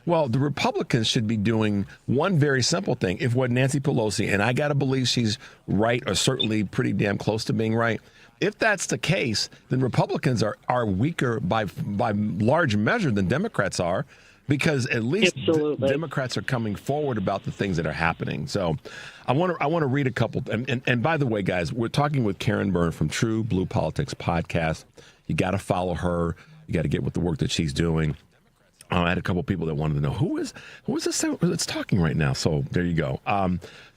Well, the Republicans should be doing one very simple thing. If what Nancy Pelosi, and I got to believe she's right, or certainly pretty damn close to being right, if that's the case, then Republicans are weaker by large measure than Democrats are. Because at least Democrats are coming forward about the things that are happening. So I want to read a couple. And by the way, guys, we're talking with Karen Byrne from TruBlu Politics podcast. You got to follow her. You got to get with the work that she's doing. I had a couple people that wanted to know who is this that's talking right now. So there you go.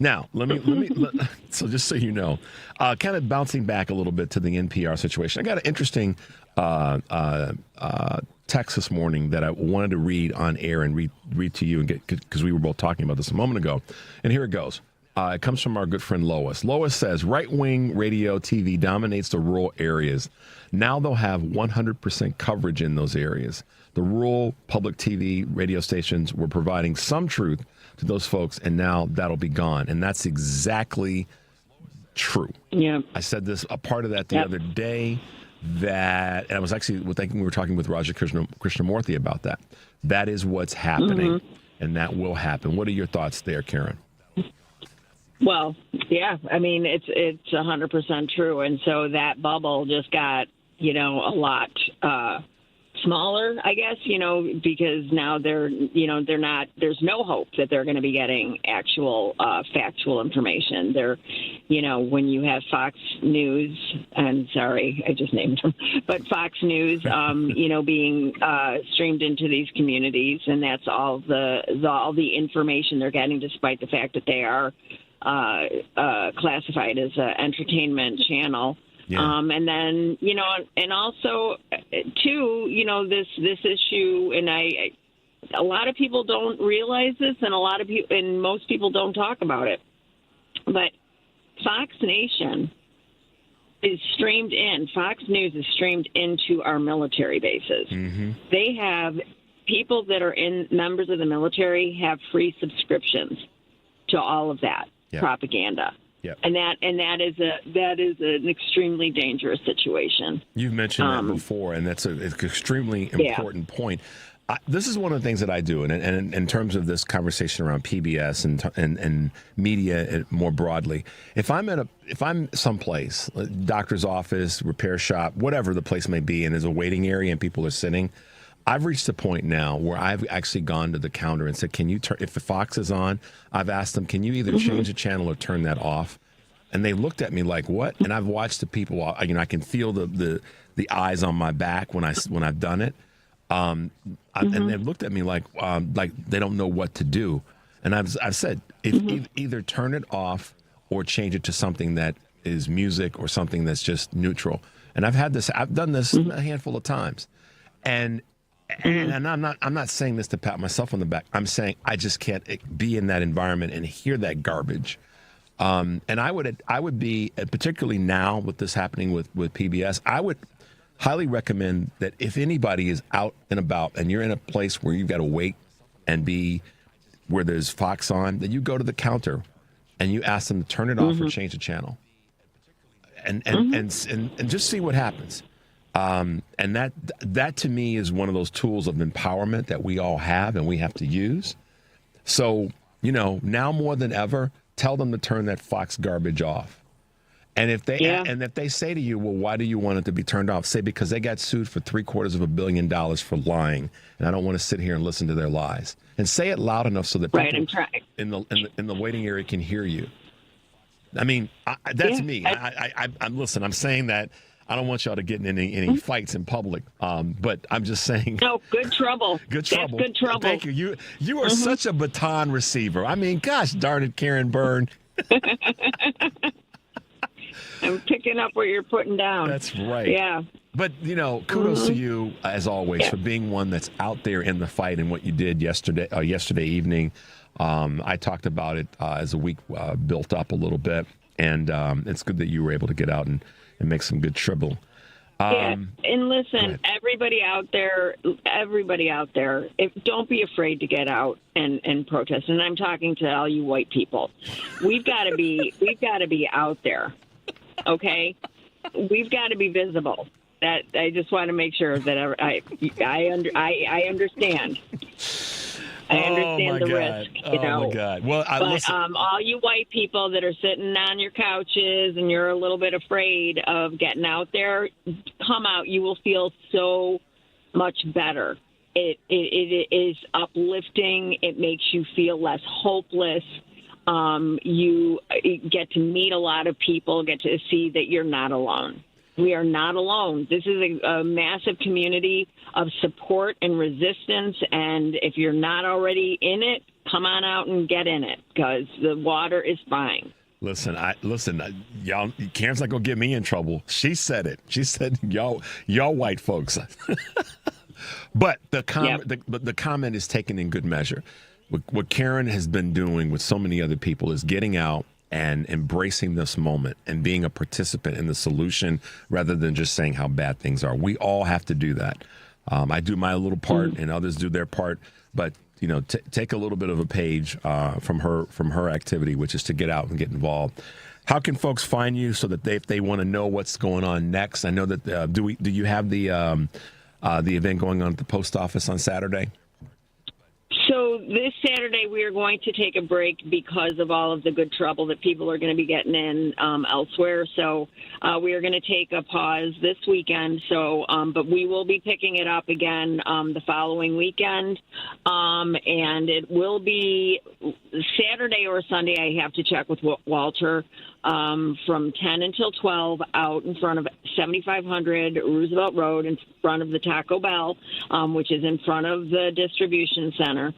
Now let me so just so you know, kind of bouncing back a little bit to the NPR situation. I got an interesting text this morning that I wanted to read on air and read to you and get, because we were both talking about this a moment ago. And here it goes. It comes from our good friend Lois. Lois says, right-wing radio TV dominates the rural areas. Now they'll have 100% coverage in those areas. The rural public TV radio stations were providing some truth to those folks, and now that'll be gone. And that's exactly true. Yeah. I said this, a part of that the other day. And I was actually thinking, we were talking with Raja Krishnamurthy about that. That is what's happening, and that will happen. What are your thoughts there, Karen? Well, yeah, I mean, it's 100% true. And so that bubble just got, a lot smaller, I guess, because now they're not, there's no hope that they're going to be getting actual factual information. They're, when you have Fox News, and sorry, I just named them, but Fox News, being streamed into these communities, and that's all the information they're getting, despite the fact that they are classified as an entertainment channel. Yeah. And then, and also, too, this issue, and a lot of people don't realize this, and most people don't talk about it. But Fox Nation is streamed in. Fox News is streamed into our military bases. They have people that are members of the military have free subscriptions to all of that propaganda. Yep. And that is an extremely dangerous situation. You've mentioned that before, and that's an extremely important point. This is one of the things that I do, and in terms of this conversation around PBS and media more broadly, if I'm someplace, a doctor's office, repair shop, whatever the place may be, and there's a waiting area and people are sitting, I've reached a point now where I've actually gone to the counter and said, "Can you turn? If the Fox is on, I've asked them, can you either change the channel or turn that off?" And they looked at me like, "What?" And I've watched the people. I can feel the eyes on my back when I've done it. And they've looked at me like they don't know what to do. And I've said, either turn it off or change it to something that is music or something that's just neutral. And I've done this a handful of times. And I'm not saying this to pat myself on the back. I'm saying I just can't be in that environment and hear that garbage. And I would be, particularly now with this happening with PBS, I would highly recommend that if anybody is out and about and you're in a place where you've got to wait and be where there's Fox on, that you go to the counter and you ask them to turn it off or change the channel, and just see what happens. And that to me is one of those tools of empowerment that we all have and we have to use. So, now more than ever, tell them to turn that Fox garbage off. And if they say to you, well, why do you want it to be turned off? Say, because they got sued for $750 million for lying, and I don't want to sit here and listen to their lies. And say it loud enough so that people in the waiting area can hear you. I mean, that's me. I'm saying that. I don't want y'all to get in any fights in public, but I'm just saying. No, good trouble. Good trouble. That's good trouble. Thank you. You are such a baton receiver. I mean, gosh darn it, Karen Byrne. I'm picking up what you're putting down. That's right. Yeah. But, kudos to you, as always, for being one that's out there in the fight and what you did yesterday evening. I talked about it as the week built up a little bit, and it's good that you were able to get out and make some good tribble. And listen, everybody out there, don't be afraid to get out and protest. And I'm talking to all you white people. We've got to be out there. Okay, we've got to be visible. That I just want to make sure that I understand. I understand the risk. Oh my God! Well, all you white people that are sitting on your couches and you're a little bit afraid of getting out there, come out. You will feel so much better. It is uplifting. It makes you feel less hopeless. You get to meet a lot of people, get to see that you're not alone. We are not alone. This is a massive community of support and resistance, and if you're not already in it, come on out and get in it, because the water is fine. Listen, y'all, Karen's not going to get me in trouble. She said it. She said, y'all white folks. But the comment is taken in good measure. What Karen has been doing with so many other people is getting out and embracing this moment and being a participant in the solution rather than just saying how bad things are. We all have to do that. I do my little part and others do their part, but take a little bit of a page from her activity, which is to get out and get involved. How can folks find you so that if they want to know what's going on next? I know that do you have the event going on at the post office on Saturday? So this Saturday we are going to take a break because of all of the good trouble that people are going to be getting in elsewhere. So we are going to take a pause this weekend. So, but we will be picking it up again the following weekend, and it will be Saturday or Sunday. I have to check with Walter. From 10 until 12 out in front of 7500 Roosevelt Road in front of the Taco Bell, which is in front of the distribution center.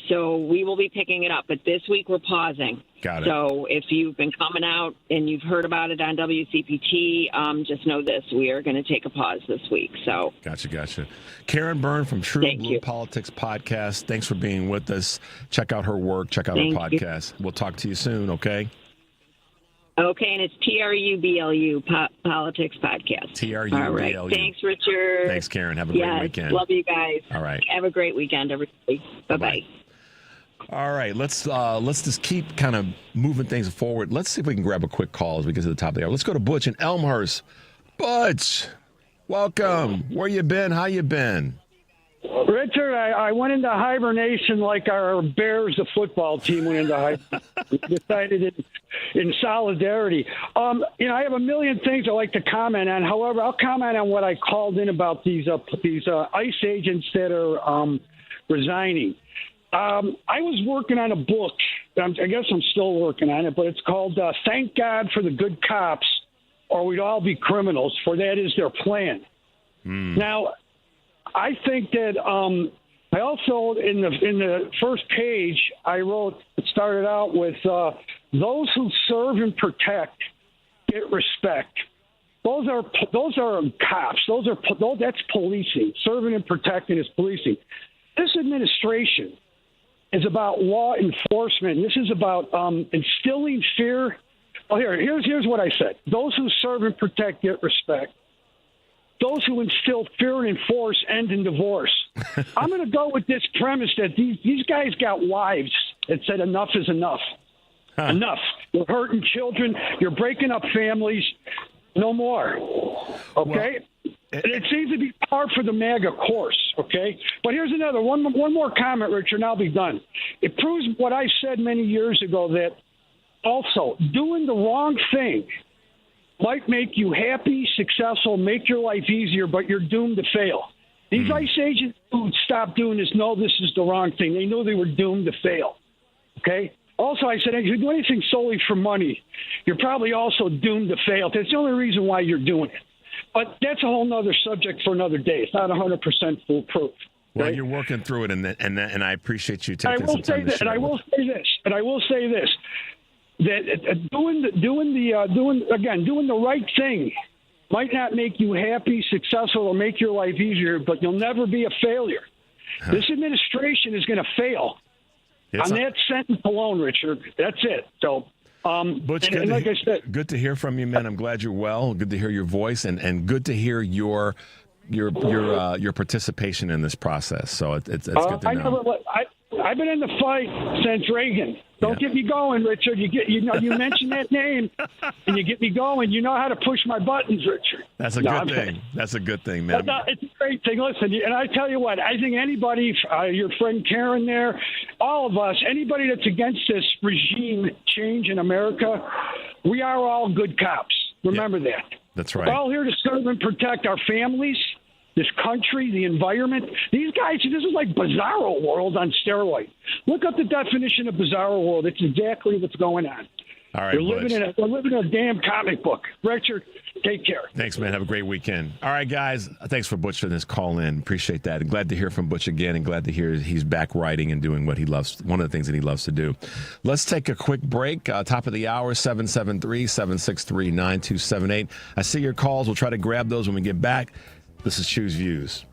So we will be picking it up. But this week we're pausing. Got it. So if you've been coming out and you've heard about it on WCPT, just know this. We are going to take a pause this week. So Gotcha. Karen Byrne from TruBlu Politics podcast. Thanks for being with us. Check out her work. Check out her podcast. We'll talk to you soon, okay? Okay, and it's TruBlu Politics Podcast. TruBlu. All right. Thanks, Richard. Thanks, Karen. Have a great weekend. Love you guys. All right. Have a great weekend, everybody. Bye-bye. All right, let's just keep kind of moving things forward. Let's see if we can grab a quick call as we get to the top of the hour. Let's go to Butch in Elmhurst. Butch, welcome. Where you been? How you been? Richard, I went into hibernation like our Bears, the football team, went into hibernation. Decided in solidarity. I have a million things I'd like to comment on. However, I'll comment on what I called in about these ICE agents that are resigning. I was working on a book. I guess I'm still working on it, but it's called Thank God for the Good Cops, or We'd All Be Criminals, for that is their plan. Now, I think that I also, in the first page, I wrote, it started out with, those who serve and protect get respect. Those are cops. That's policing. Serving and protecting is policing. This administration is about law enforcement. This is about instilling fear. Well, here's what I said. Those who serve and protect get respect. Those who instill fear and enforce end in divorce. I'm going to go with this premise that these guys got wives that said enough is enough. Enough. You're hurting children. You're breaking up families. No more. Okay? And it seems to be par for the MAGA course, okay? But here's another one more comment, Richard, and I'll be done. It proves what I said many years ago, that also doing the wrong thing might make you happy, successful, make your life easier, but you're doomed to fail. These ICE agents who stopped doing this know this is the wrong thing. They know they were doomed to fail, okay? Also, I said, if you do anything solely for money, you're probably also doomed to fail. That's the only reason why you're doing it. But that's a whole other subject for another day. It's not 100% foolproof. Well, right? you're working through it, and I appreciate you taking some time to share. And I will say this, that doing the right thing might not make you happy, successful, or make your life easier, but you'll never be a failure. This administration is going to fail on that sentence alone, Richard. That's it. So, Butch, and like I said, good to hear from you, man. I'm glad you're well. Good to hear your voice, and good to hear your participation in this process. So it's good to know. I've been in the fight since Reagan. Don't get me going, Richard. You mention that name, and you get me going. You know how to push my buttons, Richard. That's a good thing. That's a good thing, man. It's a great thing. Listen, and I tell you what, I think anybody, your friend Karen there, all of us, anybody that's against this regime change in America, we are all good cops. Remember that. That's right. We're all here to serve and protect our families, this country, the environment. These guys, this is like bizarro world on steroids. Look up the definition of bizarro world. It's exactly what's going on. All right, we're living in a damn comic book. Richard, take care. Thanks, man. Have a great weekend. All right, guys. Thanks for Butch for this call in. Appreciate that. And glad to hear from Butch again, and glad to hear he's back writing and doing what he loves, one of the things that he loves to do. Let's take a quick break. Top of the hour, 773-763-9278. I see your calls. We'll try to grab those when we get back. This is Choose Views.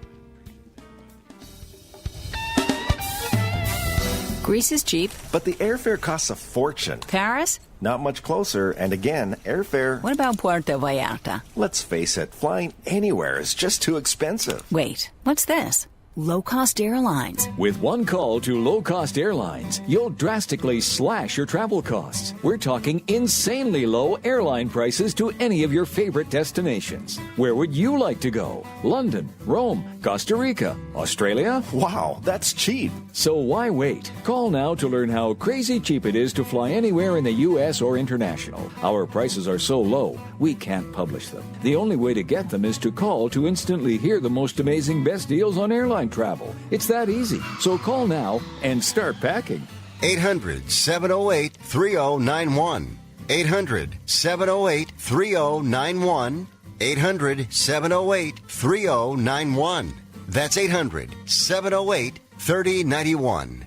Greece is cheap. But the airfare costs a fortune. Paris? Not much closer, and again, airfare... What about Puerto Vallarta? Let's face it, flying anywhere is just too expensive. Wait, what's this? Low-cost airlines. With one call to low-cost airlines, you'll drastically slash your travel costs. We're talking insanely low airline prices to any of your favorite destinations. Where would you like to go? London, Rome, Costa Rica, Australia? Wow, that's cheap. So why wait? Call now to learn how crazy cheap it is to fly anywhere in the U.S. or international. Our prices are so low, we can't publish them. The only way to get them is to call to instantly hear the most amazing best deals on airline travel. It's that easy. So call now and start packing. 800-708-3091. 800-708-3091. 800-708-3091. That's 800-708-3091.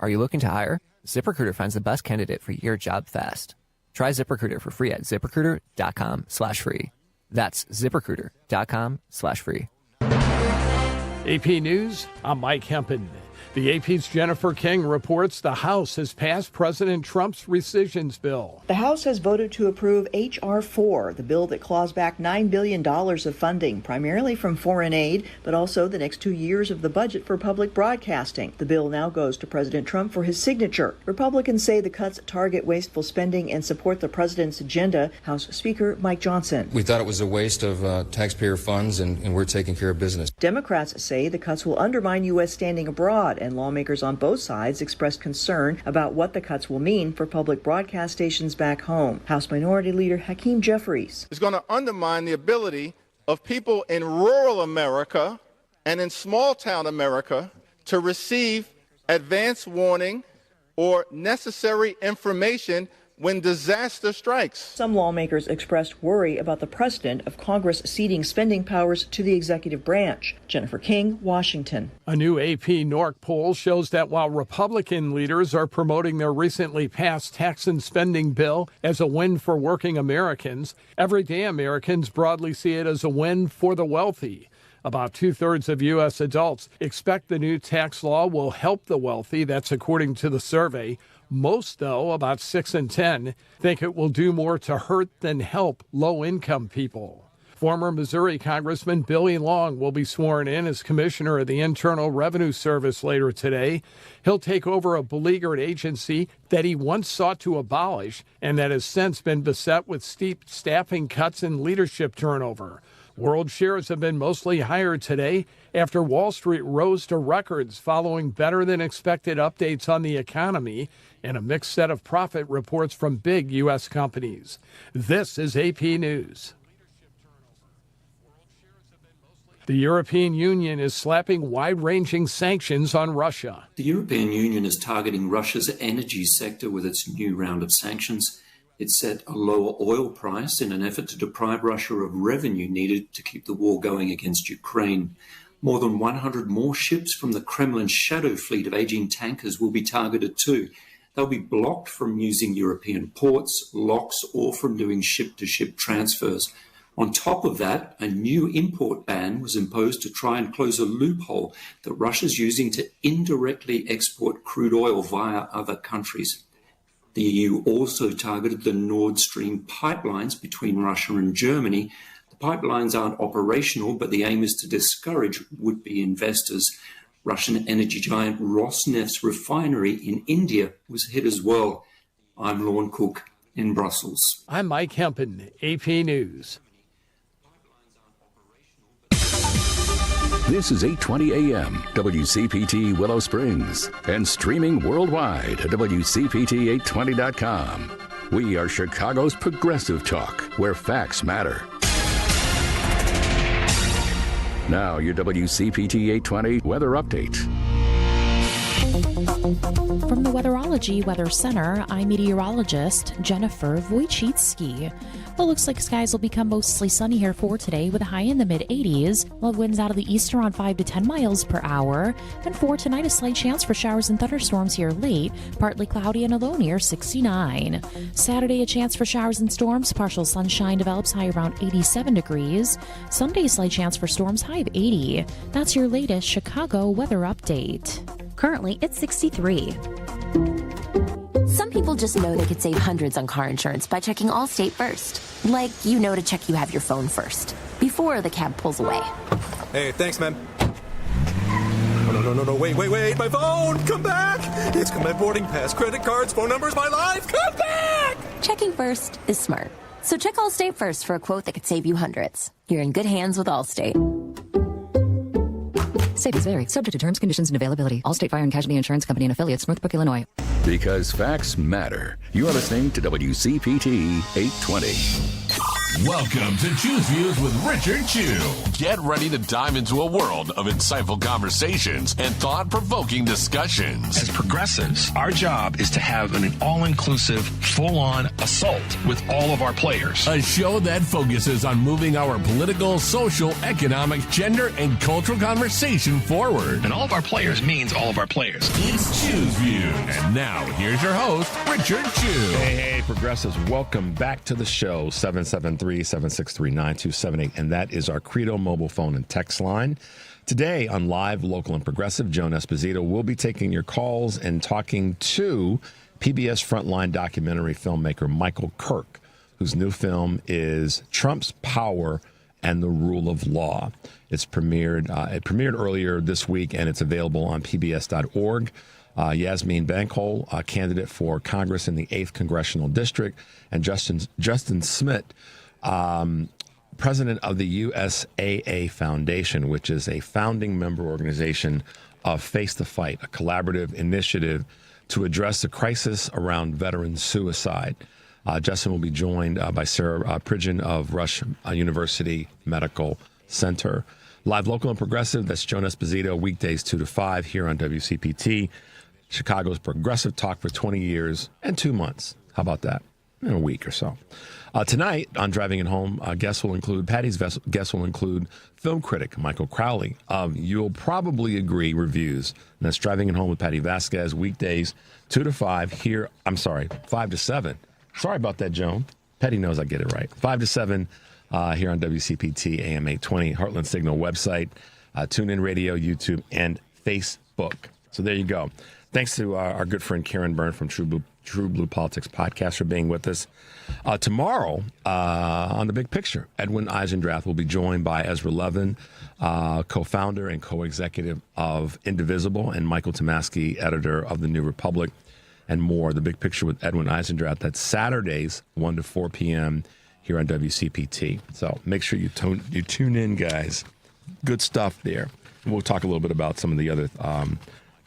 Are you looking to hire? ZipRecruiter finds the best candidate for your job fast. Try ZipRecruiter for free at ZipRecruiter.com/free. That's ZipRecruiter.com/free. AP News, I'm Mike Hempen. The AP's Jennifer King reports the House has passed President Trump's rescissions bill. The House has voted to approve H.R. 4, the bill that claws back $9 billion of funding, primarily from foreign aid, but also the next 2 years of the budget for public broadcasting. The bill now goes to President Trump for his signature. Republicans say the cuts target wasteful spending and support the president's agenda. House Speaker Mike Johnson. We thought it was a waste of taxpayer funds, and we're taking care of business. Democrats say the cuts will undermine U.S. standing abroad, and lawmakers on both sides expressed concern about what the cuts will mean for public broadcast stations back home. House Minority Leader Hakeem Jeffries. It's going to undermine the ability of people in rural America and in small-town America to receive advance warning or necessary information when disaster strikes. Some lawmakers expressed worry about the precedent of Congress ceding spending powers to the executive branch. Jennifer King, Washington. A new AP NORC poll shows that while Republican leaders are promoting their recently passed tax and spending bill as a win for working Americans, everyday Americans broadly see it as a win for the wealthy. About 2/3 of U.S. adults expect the new tax law will help the wealthy. That's according to the survey. Most, though, about 6 in 10, think it will do more to hurt than help low-income people. Former Missouri Congressman Billy Long will be sworn in as commissioner of the Internal Revenue Service later today. He'll take over a beleaguered agency that he once sought to abolish and that has since been beset with steep staffing cuts and leadership turnover. World shares have been mostly higher today after Wall Street rose to records following better than expected updates on the economy and a mixed set of profit reports from big U.S. companies. This is AP News. The European Union is slapping wide-ranging sanctions on Russia. The European Union is targeting Russia's energy sector with its new round of sanctions. It set a lower oil price in an effort to deprive Russia of revenue needed to keep the war going against Ukraine. More than 100 more ships from the Kremlin's shadow fleet of aging tankers will be targeted too. They'll be blocked from using European ports, locks, or from doing ship-to-ship transfers. On top of that, a new import ban was imposed to try and close a loophole that Russia's using to indirectly export crude oil via other countries. The EU also targeted the Nord Stream pipelines between Russia and Germany. The pipelines aren't operational, but the aim is to discourage would-be investors. Russian energy giant Rosneft's refinery in India was hit as well. I'm Lorne Cook in Brussels. I'm Mike Hempen, AP News. This is 820 AM, WCPT Willow Springs, and streaming worldwide at WCPT820.com. We are Chicago's progressive talk, where facts matter. Now, your WCPT 820 weather update. From the Weatherology Weather Center, I'm meteorologist Jennifer Wojcicki. Well, looks like skies will become mostly sunny here for today with a high in the mid-80s, while winds out of the east around 5 to 10 miles per hour. And for tonight, a slight chance for showers and thunderstorms here late, partly cloudy and a low near 69. Saturday, a chance for showers and storms, partial sunshine develops high around 87 degrees. Sunday, slight chance for storms, high of 80. That's your latest Chicago weather update. Currently, it's 63. Some people just know they could save hundreds on car insurance by checking Allstate first. Like, you know to check you have your phone first, before the cab pulls away. Hey, thanks, man. No, wait, my phone! Come back! It's my boarding pass, credit cards, phone numbers, my life! Come back! Checking first is smart. So check Allstate first for a quote that could save you hundreds. You're in good hands with Allstate. Savings vary. Subject to terms, conditions, and availability. Allstate Fire and Casualty Insurance Company and Affiliates, Northbrook, Illinois. Because facts matter. You are listening to WCPT 820. Welcome to Choose Views with Richard Chew. Get ready to dive into a world of insightful conversations and thought-provoking discussions. As progressives, our job is to have an all-inclusive, full-on assault with all of our players. A show that focuses on moving our political, social, economic, gender, and cultural conversation forward. And all of our players means all of our players. It's Choose Views. And now, here's your host, Richard Chew. Hey, progressives, welcome back to the show. 773-763-9278, and that is our Credo mobile phone and text line. Today on Live, Local, and Progressive, Joan Esposito will be taking your calls and talking to PBS Frontline documentary filmmaker Michael Kirk, whose new film is Trump's Power and the Rule of Law. It premiered earlier this week, and it's available on pbs.org. Yasmin Bankhol, a candidate for Congress in the 8th Congressional District, and Justin Smith, president of the USAA Foundation, which is a founding member organization of Face the Fight, a collaborative initiative to address the crisis around veteran suicide. Justin will be joined by Sarah Pridgeon of Rush University Medical Center. Live, Local, and Progressive, that's Joan Esposito, weekdays 2 to 5 here on WCPT. Chicago's progressive talk for 20 years and 2 months. How about that? In a week or so. Tonight on Driving It Home, Patty's guest will include film critic Michael Crowley of You'll Probably Agree Reviews. And that's Driving It Home with Patty Vasquez, weekdays 2 to 5 here. 5 to 7. Sorry about that, Joan. Patty knows I get it right. 5 to 7 here on WCPT AM 820, Heartland Signal website, TuneIn Radio, YouTube, and Facebook. So there you go. Thanks to our good friend Karen Byrne from TruBlu Politics podcast for being with us. Tomorrow, on The Big Picture, Edwin Eisendrath will be joined by Ezra Levin, co-founder and co-executive of Indivisible, and Michael Tomasky, editor of The New Republic, and more. The Big Picture with Edwin Eisendrath. That's Saturdays, 1 to 4 p.m. here on WCPT. So make sure you tune in, guys. Good stuff there. And we'll talk a little bit about some of the other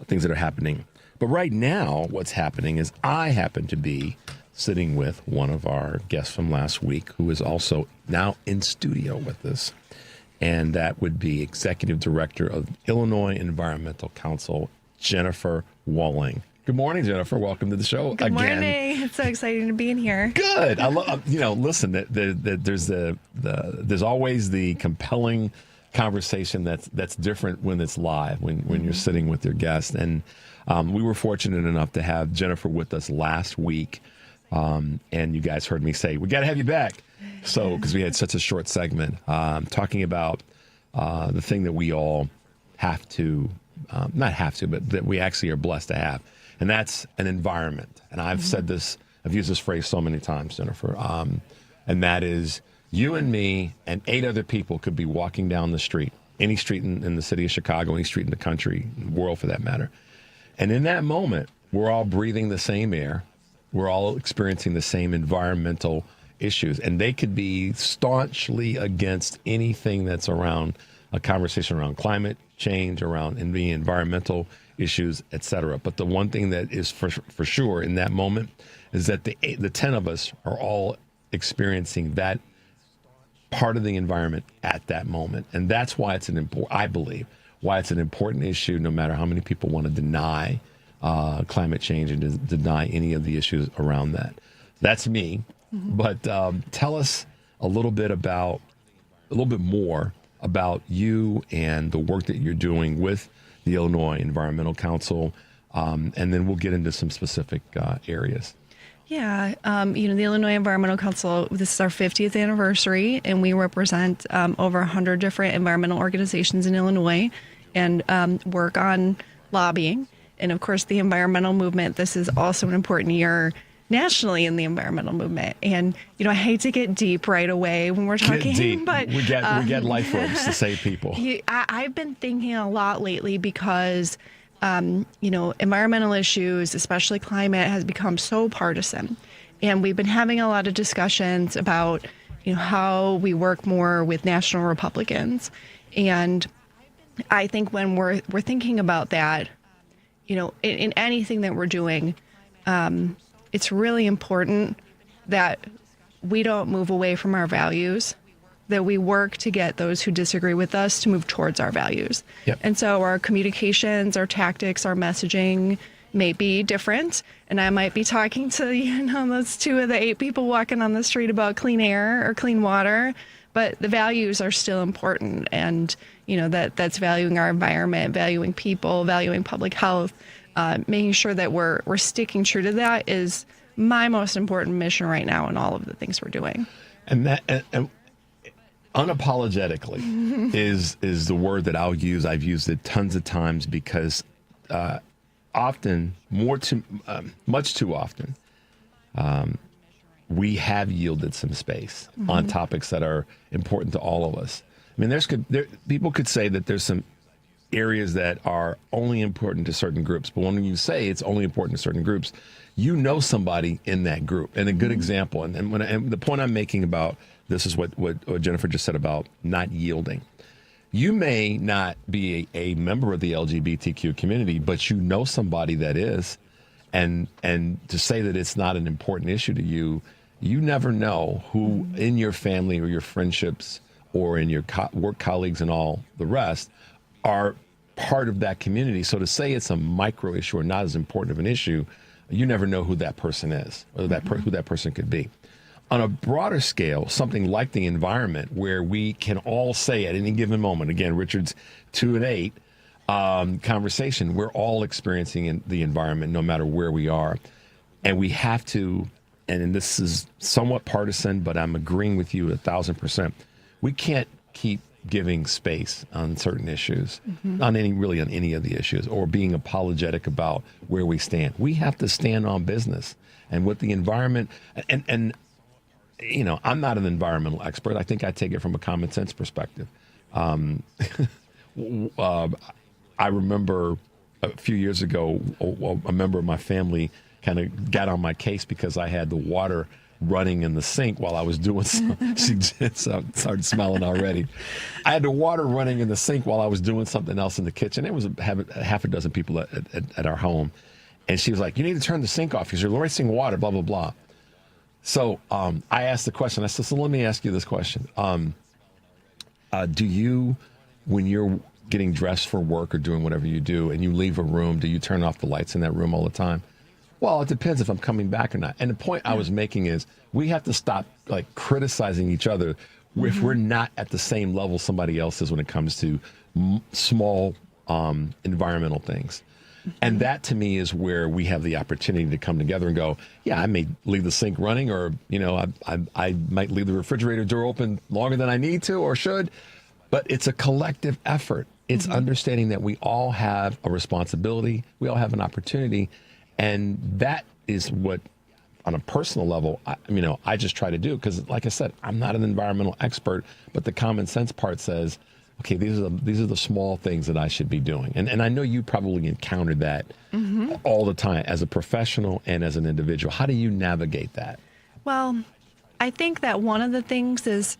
things that are happening. But right now, what's happening is I happen to be sitting with one of our guests from last week, who is also now in studio with us. And that would be Executive Director of Illinois Environmental Council, Jennifer Walling. Good morning, Jennifer. Welcome to the show Good again. morning. It's so exciting to be in here. Good. I love. Listen. There's always the compelling conversation that's different when it's live, when you're sitting with your guest. And we were fortunate enough to have Jennifer with us last week, and you guys heard me say we got to have you back. So because we had such a short segment talking about the thing that we all have to, not have to, but that we actually are blessed to have. And that's an environment. And I've said this, I've used this phrase so many times, Jennifer. And that is you and me and 8 other people could be walking down the street, any street in the city of Chicago, any street in the country, the world for that matter. And in that moment, we're all breathing the same air. We're all experiencing the same environmental issues. And they could be staunchly against anything that's around a conversation around climate change, around the environmental issues, etc. But the one thing that is for sure in that moment is that the 10 of us are all experiencing that part of the environment at that moment. And that's why it's I believe, why it's an important issue, no matter how many people want to deny climate change and deny any of the issues around that. That's me. Mm-hmm. But tell us a little bit more about you and the work that you're doing with the Illinois Environmental Council, and then we'll get into some specific areas. Yeah, the Illinois Environmental Council, this is our 50th anniversary, and we represent over 100 different environmental organizations in Illinois and work on lobbying. And of course, the environmental movement, this is also an important year nationally in the environmental movement. And, I hate to get deep right away when we're talking, deep. But we get life ropes to save people. I've been thinking a lot lately because, environmental issues, especially climate, has become so partisan. And we've been having a lot of discussions about, how we work more with national Republicans. And I think when we're thinking about that, in anything that we're doing, it's really important that we don't move away from our values, that we work to get those who disagree with us to move towards our values. Yep. And so our communications, our tactics, our messaging may be different. And I might be talking to, those 2 of the 8 people walking on the street about clean air or clean water, but the values are still important. And, that's valuing our environment, valuing people, valuing public health, making sure that we're sticking true to that is my most important mission right now in all of the things we're doing. And Unapologetically is the word that I'll use. I've used it tons of times because often, much too often, we have yielded some space on topics that are important to all of us. I mean, people could say that there's some areas that are only important to certain groups, but when you say it's only important to certain groups, you know somebody in that group. And a good example, and the point I'm making about this is what Jennifer just said about not yielding. You may not be a member of the LGBTQ community, but you know somebody that is, and to say that it's not an important issue to you, you never know who in your family or your friendships or in your work colleagues and all the rest are part of that community. So to say it's a micro issue or not as important of an issue, you never know who that person is or who that person could be. On a broader scale, something like the environment, where we can all say at any given moment, again, Richard's 2 and 8 conversation, we're all experiencing the environment no matter where we are. And we have to, and this is somewhat partisan, but I'm agreeing with you 1,000%. We can't keep giving space on certain issues, on any of the issues, or being apologetic about where we stand. We have to stand on business. And with the environment, and you know, I'm not an environmental expert. I think I take it from a common sense perspective. I remember a few years ago, a member of my family kind of got on my case because I had the water running in the sink while I was doing something. She just started smiling already. I had the water running in the sink while I was doing something else in the kitchen. It was half a dozen people at our home. And she was like, you need to turn the sink off because you're wasting water, blah, blah, blah. So I asked the question. I said, so let me ask you this question. Do you, when you're getting dressed for work or doing whatever you do and you leave a room, do you turn off the lights in that room all the time? Well, it depends if I'm coming back or not. And the point I was making is we have to stop criticizing each other if we're not at the same level somebody else is when it comes to small environmental things. And that to me is where we have the opportunity to come together and go, yeah, I may leave the sink running, or, you know, I might leave the refrigerator door open longer than I need to or should, but it's a collective effort. It's understanding that we all have a responsibility. We all have an opportunity. And that is what, on a personal level, I just try to do. Because, like I said, I'm not an environmental expert, but the common sense part says, okay, these are the small things that I should be doing. And I know you probably encountered that all the time as a professional and as an individual. How do you navigate that? Well, I think that one of the things is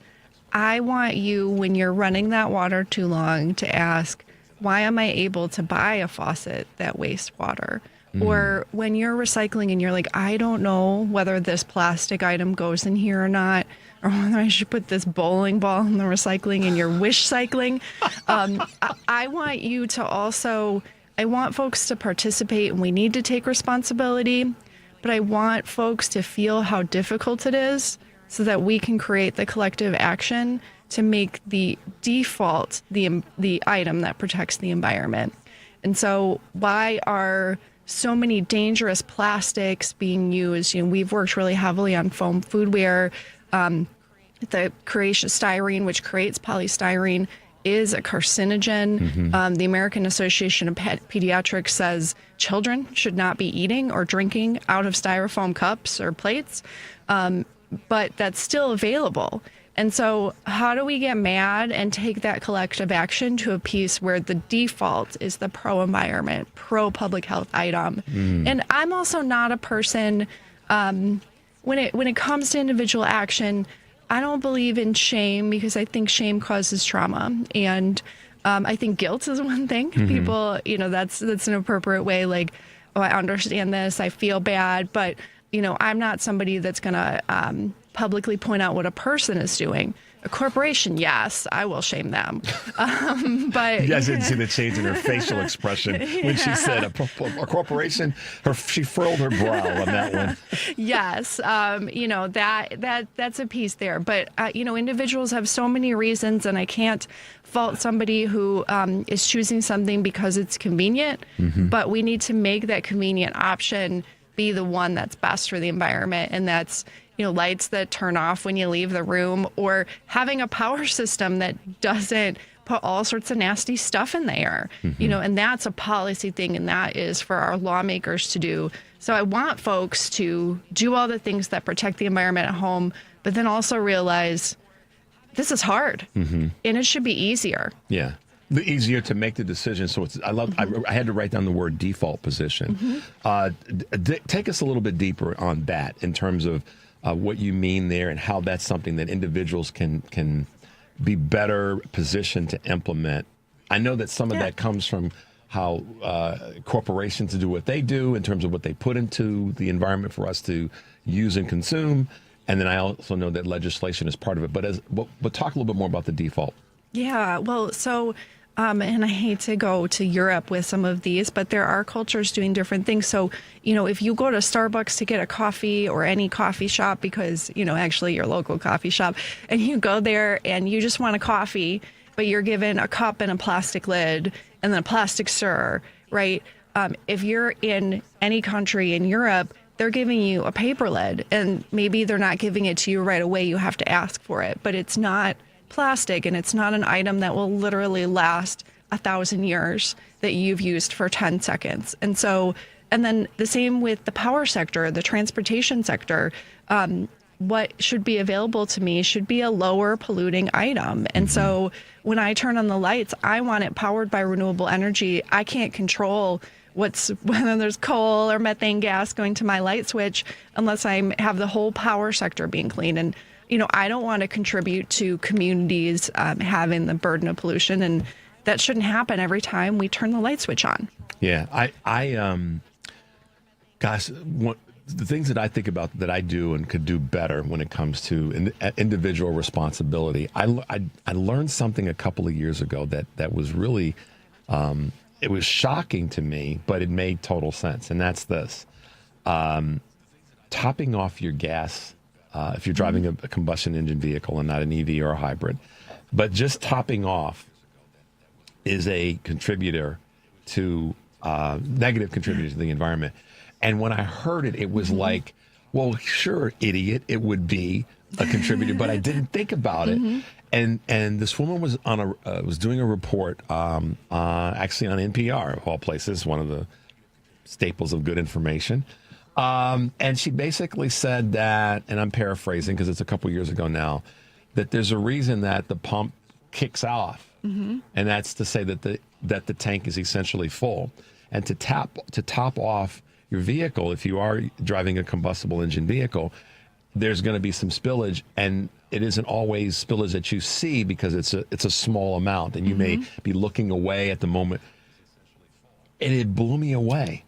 I want you, when you're running that water too long, to ask, why am I able to buy a faucet that wastes water? Or when you're recycling and you're like, I don't know whether this plastic item goes in here or not, or whether I should put this bowling ball in the recycling and you're wish cycling. I want you to also, I want folks to participate, and we need to take responsibility, but I want folks to feel how difficult it is so that we can create the collective action to make the default the item that protects the environment. And so why are so many dangerous plastics being used? You know, we've worked really heavily on foam foodware. The creation of styrene, which creates polystyrene, is a carcinogen. The American Association of Pediatrics says children should not be eating or drinking out of styrofoam cups or plates, but that's still available. And so how do we get mad and take that collective action to a piece where the default is the pro-environment, pro-public health item? And I'm also not a person, when it comes to individual action, I don't believe in shame, because I think shame causes trauma. And I think guilt is one thing. People, you know, that's an appropriate way, like, oh, I understand this, I feel bad, but, you know, I'm not somebody that's going to publicly point out what a person is doing. A corporation, yes, I will shame them. But you guys didn't see the change in her facial expression when she said a corporation. She furrowed her brow on that one. Yes, you know, that's a piece there. But you know, individuals have so many reasons, and I can't fault somebody who is choosing something because it's convenient. But we need to make that convenient option be the one that's best for the environment. And that's, lights that turn off when you leave the room, or having a power system that doesn't put all sorts of nasty stuff in the air, and that's a policy thing, and that is for our lawmakers to do. So I want folks to do all the things that protect the environment at home, but then also realize this is hard, and it should be easier. Yeah. The easier to make the decision. So I had to write down the word default position. Take us a little bit deeper on that in terms of what you mean there, and how that's something that individuals can be better positioned to implement. I know that some of that comes from how corporations do what they do in terms of what they put into the environment for us to use and consume. And then I also know that legislation is part of it. But talk a little bit more about the default. Yeah, well, so, and I hate to go to Europe with some of these, but there are cultures doing different things. So, if you go to Starbucks to get a coffee, or any coffee shop, because, actually your local coffee shop, and you go there and you just want a coffee, but you're given a cup and a plastic lid and then a plastic stir, right? If you're in any country in Europe, they're giving you a paper lid, and maybe they're not giving it to you right away. You have to ask for it, but it's not plastic, and it's not an item that will literally last 1,000 years that you've used for 10 seconds. And then the same with the power sector, the transportation sector. What should be available to me should be a lower polluting item. And so when I turn on the lights, I want it powered by renewable energy. I can't control whether there's coal or methane gas going to my light switch unless I have the whole power sector being clean. And I don't want to contribute to communities having the burden of pollution, and that shouldn't happen every time we turn the light switch on. Yeah, the things that I think about that I do and could do better when it comes to individual responsibility. I learned something a couple of years ago that was really, it was shocking to me, but it made total sense, and that's this: topping off your gas. If you're driving a combustion engine vehicle and not an EV or a hybrid, but just topping off is a contributor to negative contributor to the environment. And when I heard it, it was like, well, sure, idiot, it would be a contributor, but I didn't think about it. And this woman was was doing a report, actually on NPR of all places, one of the staples of good information. And she basically said that, and I'm paraphrasing because it's a couple years ago now, that there's a reason that the pump kicks off, and that's to say that the tank is essentially full, and to top off your vehicle, if you are driving a combustible engine vehicle, there's going to be some spillage, and it isn't always spillage that you see because it's a small amount, and you may be looking away at the moment. And it blew me away,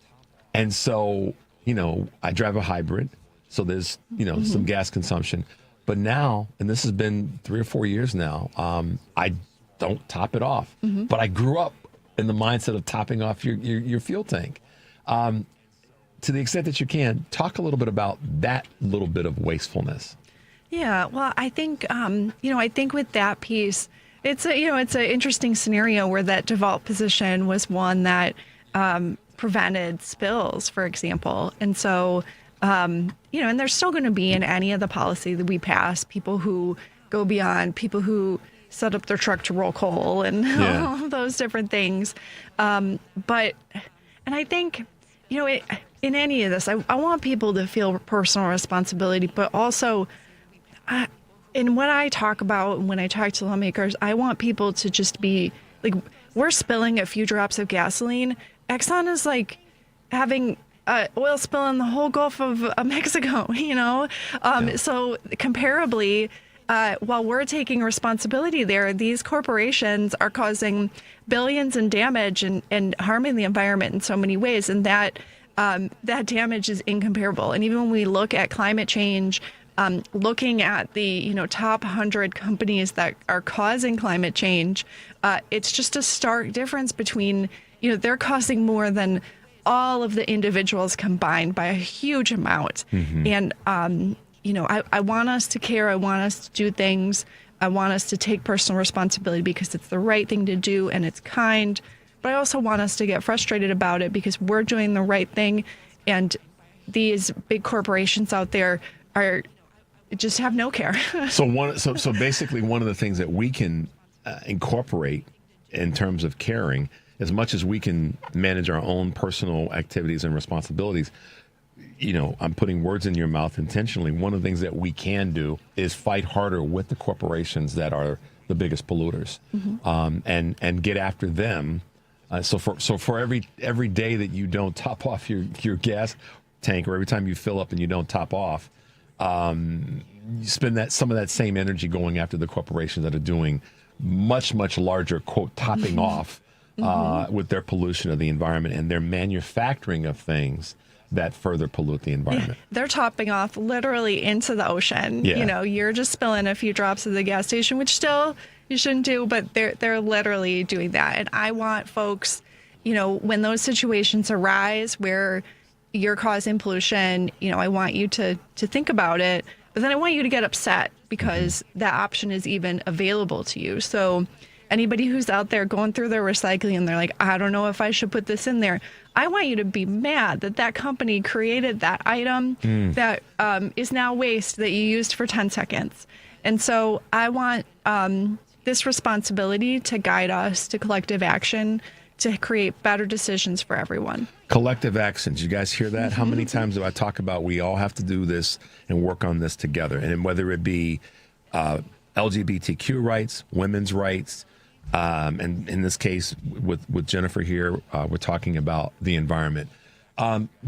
and so. I drive a hybrid, so there's, some gas consumption. But now, and this has been 3 or 4 years now, I don't top it off. But I grew up in the mindset of topping off your fuel tank. To the extent that you can, talk a little bit about that little bit of wastefulness. Yeah, well, I think, I think with that piece, it's an interesting scenario where that default position was one that prevented spills, for example. And so, and there's still going to be in any of the policy that we pass, people who go beyond, people who set up their truck to roll coal and all of those different things. And I think, in any of this, I want people to feel personal responsibility, but also, in what I talk about, when I talk to lawmakers, I want people to just be like, we're spilling a few drops of gasoline. Exxon is like having oil spill in the whole Gulf of Mexico, So comparably, while we're taking responsibility there, these corporations are causing billions in damage and harming the environment in so many ways. And that damage is incomparable. And even when we look at climate change, looking at the top 100 companies that are causing climate change, it's just a stark difference between they're causing more than all of the individuals combined by a huge amount. And I want us to care. I want us to do things. I want us to take personal responsibility because it's the right thing to do and it's kind. But I also want us to get frustrated about it because we're doing the right thing. And these big corporations out there just have no care. So basically, one of the things that we can incorporate in terms of caring, as much as we can manage our own personal activities and responsibilities, I'm putting words in your mouth intentionally. One of the things that we can do is fight harder with the corporations that are the biggest polluters, and get after them. So for every day that you don't top off your gas tank, or every time you fill up and you don't top off, you spend some of that same energy going after the corporations that are doing much larger, quote, topping off with their pollution of the environment and their manufacturing of things that further pollute the environment. Yeah, they're topping off literally into the ocean. Yeah. You're just spilling a few drops at the gas station, which still you shouldn't do, but they're literally doing that. And I want folks, when those situations arise where you're causing pollution, I want you to think about it, but then I want you to get upset because that option is even available to you. So anybody who's out there going through their recycling and they're like, I don't know if I should put this in there, I want you to be mad that company created that item that is now waste that you used for 10 seconds. And so I want this responsibility to guide us to collective action to create better decisions for everyone. Collective actions. You guys hear that? How many times do I talk about we all have to do this and work on this together? And whether it be LGBTQ rights, women's rights, and in this case with Jennifer here, we're talking about the environment.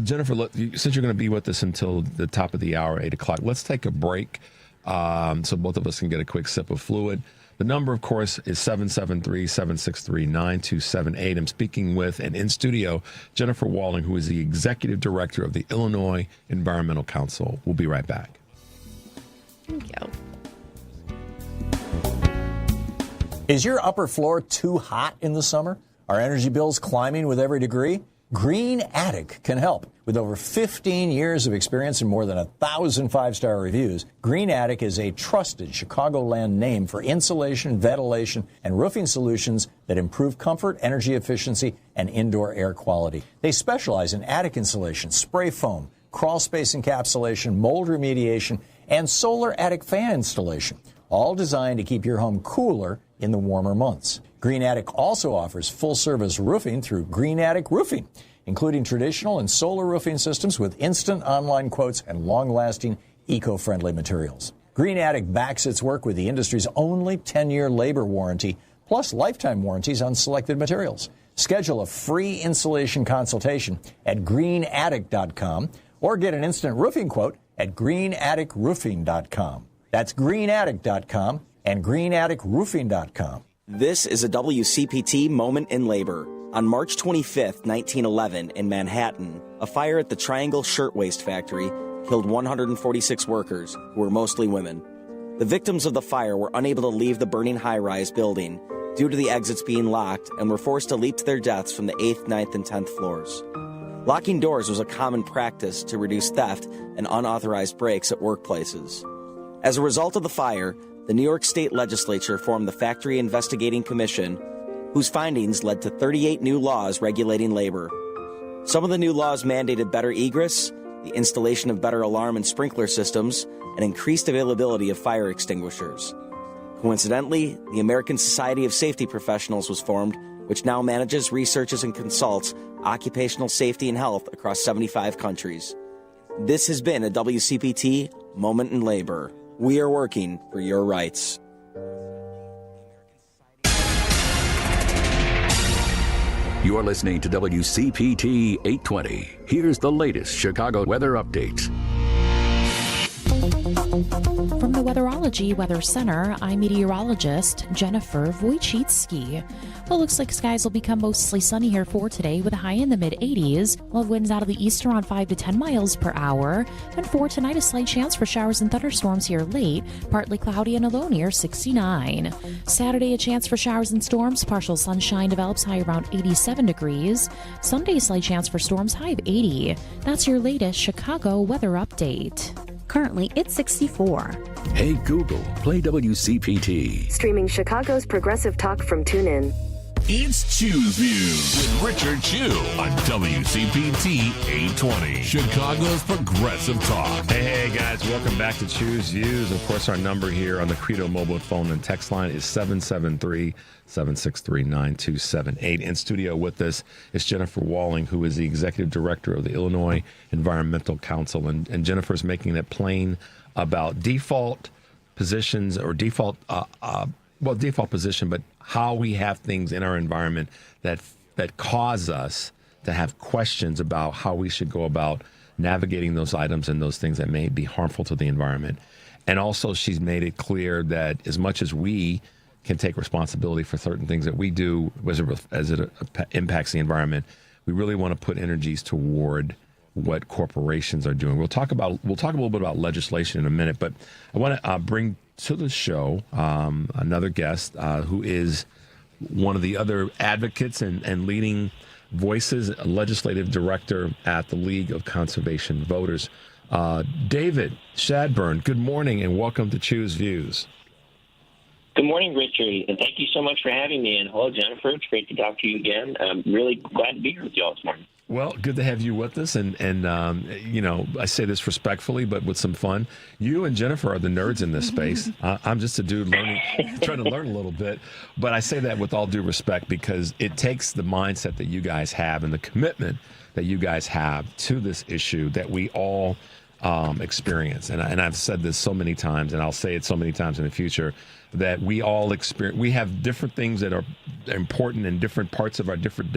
Jennifer, look, since you're going to be with us until the top of the hour, 8 o'clock, let's take a break so both of us can get a quick sip of fluid. The number, of course, is 773-763-9278. I'm speaking with, and in studio, Jennifer Walling, who is the Executive Director of the Illinois Environmental Council. We'll be right back. Thank you. Is your upper floor too hot in the summer? Are energy bills climbing with every degree? Green Attic can help. With over 15 years of experience and more than 1,000 five-star reviews, Green Attic is a trusted Chicagoland name for insulation, ventilation, and roofing solutions that improve comfort, energy efficiency, and indoor air quality. They specialize in attic insulation, spray foam, crawl space encapsulation, mold remediation, and solar attic fan installation, all designed to keep your home cooler in the warmer months. Green Attic also offers full-service roofing through Green Attic Roofing, including traditional and solar roofing systems with instant online quotes and long-lasting, eco-friendly materials. Green Attic backs its work with the industry's only 10-year labor warranty, plus lifetime warranties on selected materials. Schedule a free installation consultation at greenattic.com or get an instant roofing quote at greenatticroofing.com. That's greenattic.com and greenatticroofing.com. This is a WCPT moment in labor. On March 25th, 1911, in Manhattan, a fire at the Triangle Shirtwaist Factory killed 146 workers, who were mostly women. The victims of the fire were unable to leave the burning high-rise building due to the exits being locked and were forced to leap to their deaths from the 8th, 9th, and 10th floors. Locking doors was a common practice to reduce theft and unauthorized breaks at workplaces. As a result of the fire, the New York State Legislature formed the Factory Investigating Commission, whose findings led to 38 new laws regulating labor. Some of the new laws mandated better egress, the installation of better alarm and sprinkler systems, and increased availability of fire extinguishers. Coincidentally, the American Society of Safety Professionals was formed, which now manages, researches, and consults occupational safety and health across 75 countries. This has been a WCPT Moment in Labor. We are working for your rights. You're listening to WCPT 820. Here's the latest Chicago weather update. From the Weatherology Weather Center, I'm meteorologist Jennifer Wojcicki. Well, looks like skies will become mostly sunny here for today with a high in the mid-80s, while winds out of the east around 5 to 10 miles per hour. And for tonight, a slight chance for showers and thunderstorms here late, partly cloudy and a low near 69. Saturday, a chance for showers and storms, partial sunshine develops high around 87 degrees. Sunday, slight chance for storms, high of 80. That's your latest Chicago weather update. Currently, it's 64. Hey Google, play WCPT. Streaming Chicago's progressive talk from TuneIn. It's Choose Views with Richard Chew on WCPT 820, Chicago's progressive talk. Hey guys, welcome back to Choose Views. Of course, our number here on the Credo mobile phone and text line is 773-763-9278. In studio with us is Jennifer Walling, who is the executive director of the Illinois Environmental Council. And Jennifer's making it plain about default positions or default position, but how we have things in our environment that cause us to have questions about how we should go about navigating those items and those things that may be harmful to the environment. And also she's made it clear that as much as we can take responsibility for certain things that we do as it impacts the environment, we really want to put energies toward what corporations are doing. We'll talk a little bit about legislation in a minute, but I want to bring to the show another guest who is one of the other advocates and leading voices, a legislative director at the League of Conservation Voters. David Shadburn, good morning and welcome to Choose Views. Good morning, Richard, and thank you so much for having me. And hello, Jennifer. It's great to talk to you again. I'm really glad to be here with you all this morning. Well, good to have you with us, and you know, I say this respectfully, but with some fun. You and Jennifer are the nerds in this space. I'm just a dude trying to learn a little bit, but I say that with all due respect because it takes the mindset that you guys have and the commitment that you guys have to this issue that we all experience. And I've said this so many times, and I'll say it so many times in the future, that we all experience. We have different things that are important in different parts of our different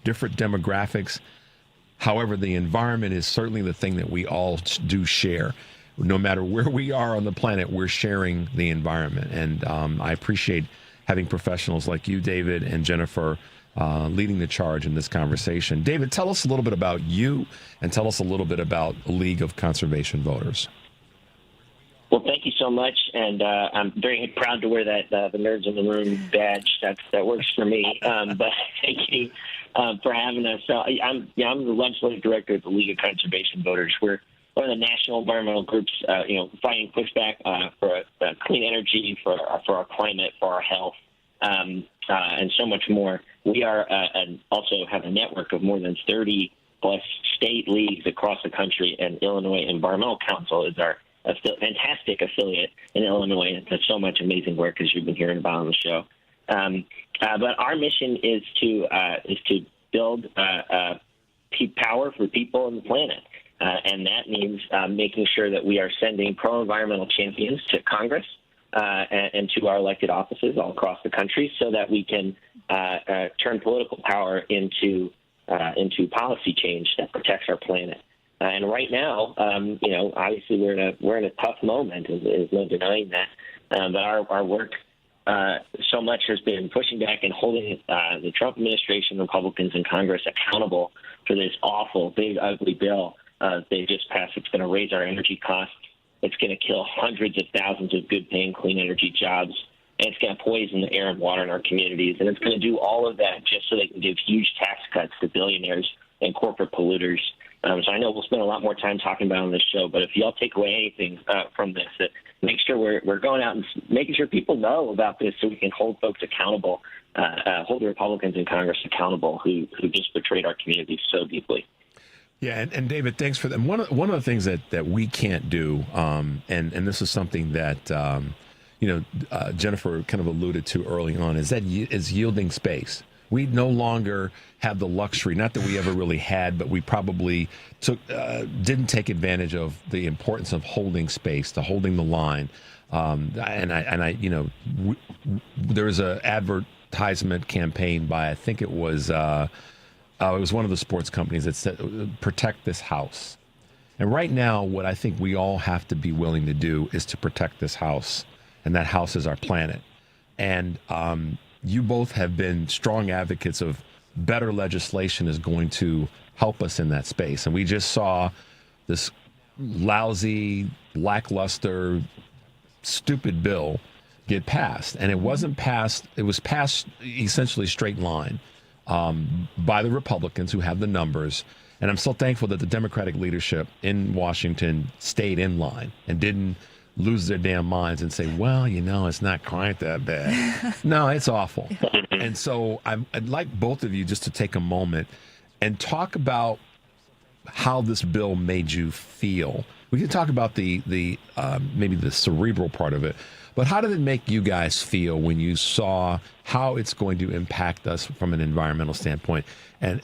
demographics. However, the environment is certainly the thing that we all do share. No matter where we are on the planet, we're sharing the environment. And I appreciate having professionals like you, David, and Jennifer leading the charge in this conversation. David, tell us a little bit about you and tell us a little bit about the League of Conservation Voters. Well, thank you so much, and I'm very proud to wear that the Nerds in the Room badge. That works for me. But thank you for having us. So I'm the legislative director of the League of Conservation Voters. We're one of the national environmental groups, fighting pushback for clean energy, for our climate, for our health, and so much more. We are and also have a network of more than 30 plus state leagues across the country, and Illinois Environmental Council is our fantastic affiliate in Illinois. It does so much amazing work, as you've been hearing about on the show. But our mission is to build power for people and the planet, and that means making sure that we are sending pro-environmental champions to Congress and to our elected offices all across the country, so that we can turn political power into policy change that protects our planet. And right now, obviously we're in a tough moment. There's no denying that. But our work so much has been pushing back and holding the Trump administration, Republicans in Congress accountable for this awful, big, ugly bill they just passed. It's going to raise our energy costs. It's going to kill hundreds of thousands of good-paying clean energy jobs. And it's going to poison the air and water in our communities. And it's going to do all of that just so they can give huge tax cuts to billionaires and corporate polluters. So I know we'll spend a lot more time talking about it on this show, but if y'all take away anything from this, that make sure we're going out and making sure people know about this so we can hold folks accountable, hold the Republicans in Congress accountable who just betrayed our communities so deeply. Yeah, and David, thanks for that. One of the things that we can't do, and this is something that Jennifer kind of alluded to early on, is yielding space. We no longer have the luxury, not that we ever really had, but we probably didn't take advantage of the importance of holding space, to holding the line. There was an advertisement campaign by, I think it was one of the sports companies that said, "Protect this house." And right now, what I think we all have to be willing to do is to protect this house, and that house is our planet. And you both have been strong advocates of better legislation is going to help us in that space. And we just saw this lousy, lackluster, stupid bill get passed. And it wasn't passed, it was passed essentially straight line by the Republicans who have the numbers. And I'm so thankful that the Democratic leadership in Washington stayed in line and didn't lose their damn minds and say, well, it's not quite that bad. No, it's awful. And so I'd like both of you just to take a moment and talk about how this bill made you feel. We can talk about the maybe the cerebral part of it, but how did it make you guys feel when you saw how it's going to impact us from an environmental standpoint? And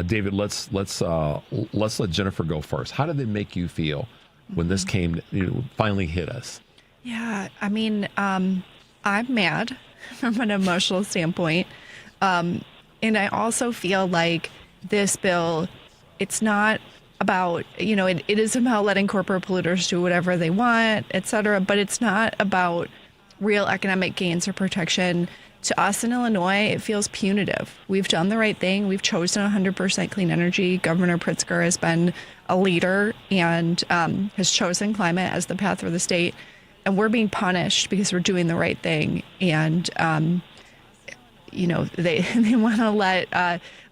David, let's let Jennifer go first. How did it make you feel when this finally hit us? Yeah, I mean, I'm mad from an emotional standpoint, and I also feel like this bill, it's not about, it is about letting corporate polluters do whatever they want, et cetera, but it's not about real economic gains or protection. To us in Illinois, it feels punitive. We've done the right thing. We've chosen 100% clean energy. Governor Pritzker has been a leader and has chosen climate as the path for the state. And we're being punished because we're doing the right thing. And, they want to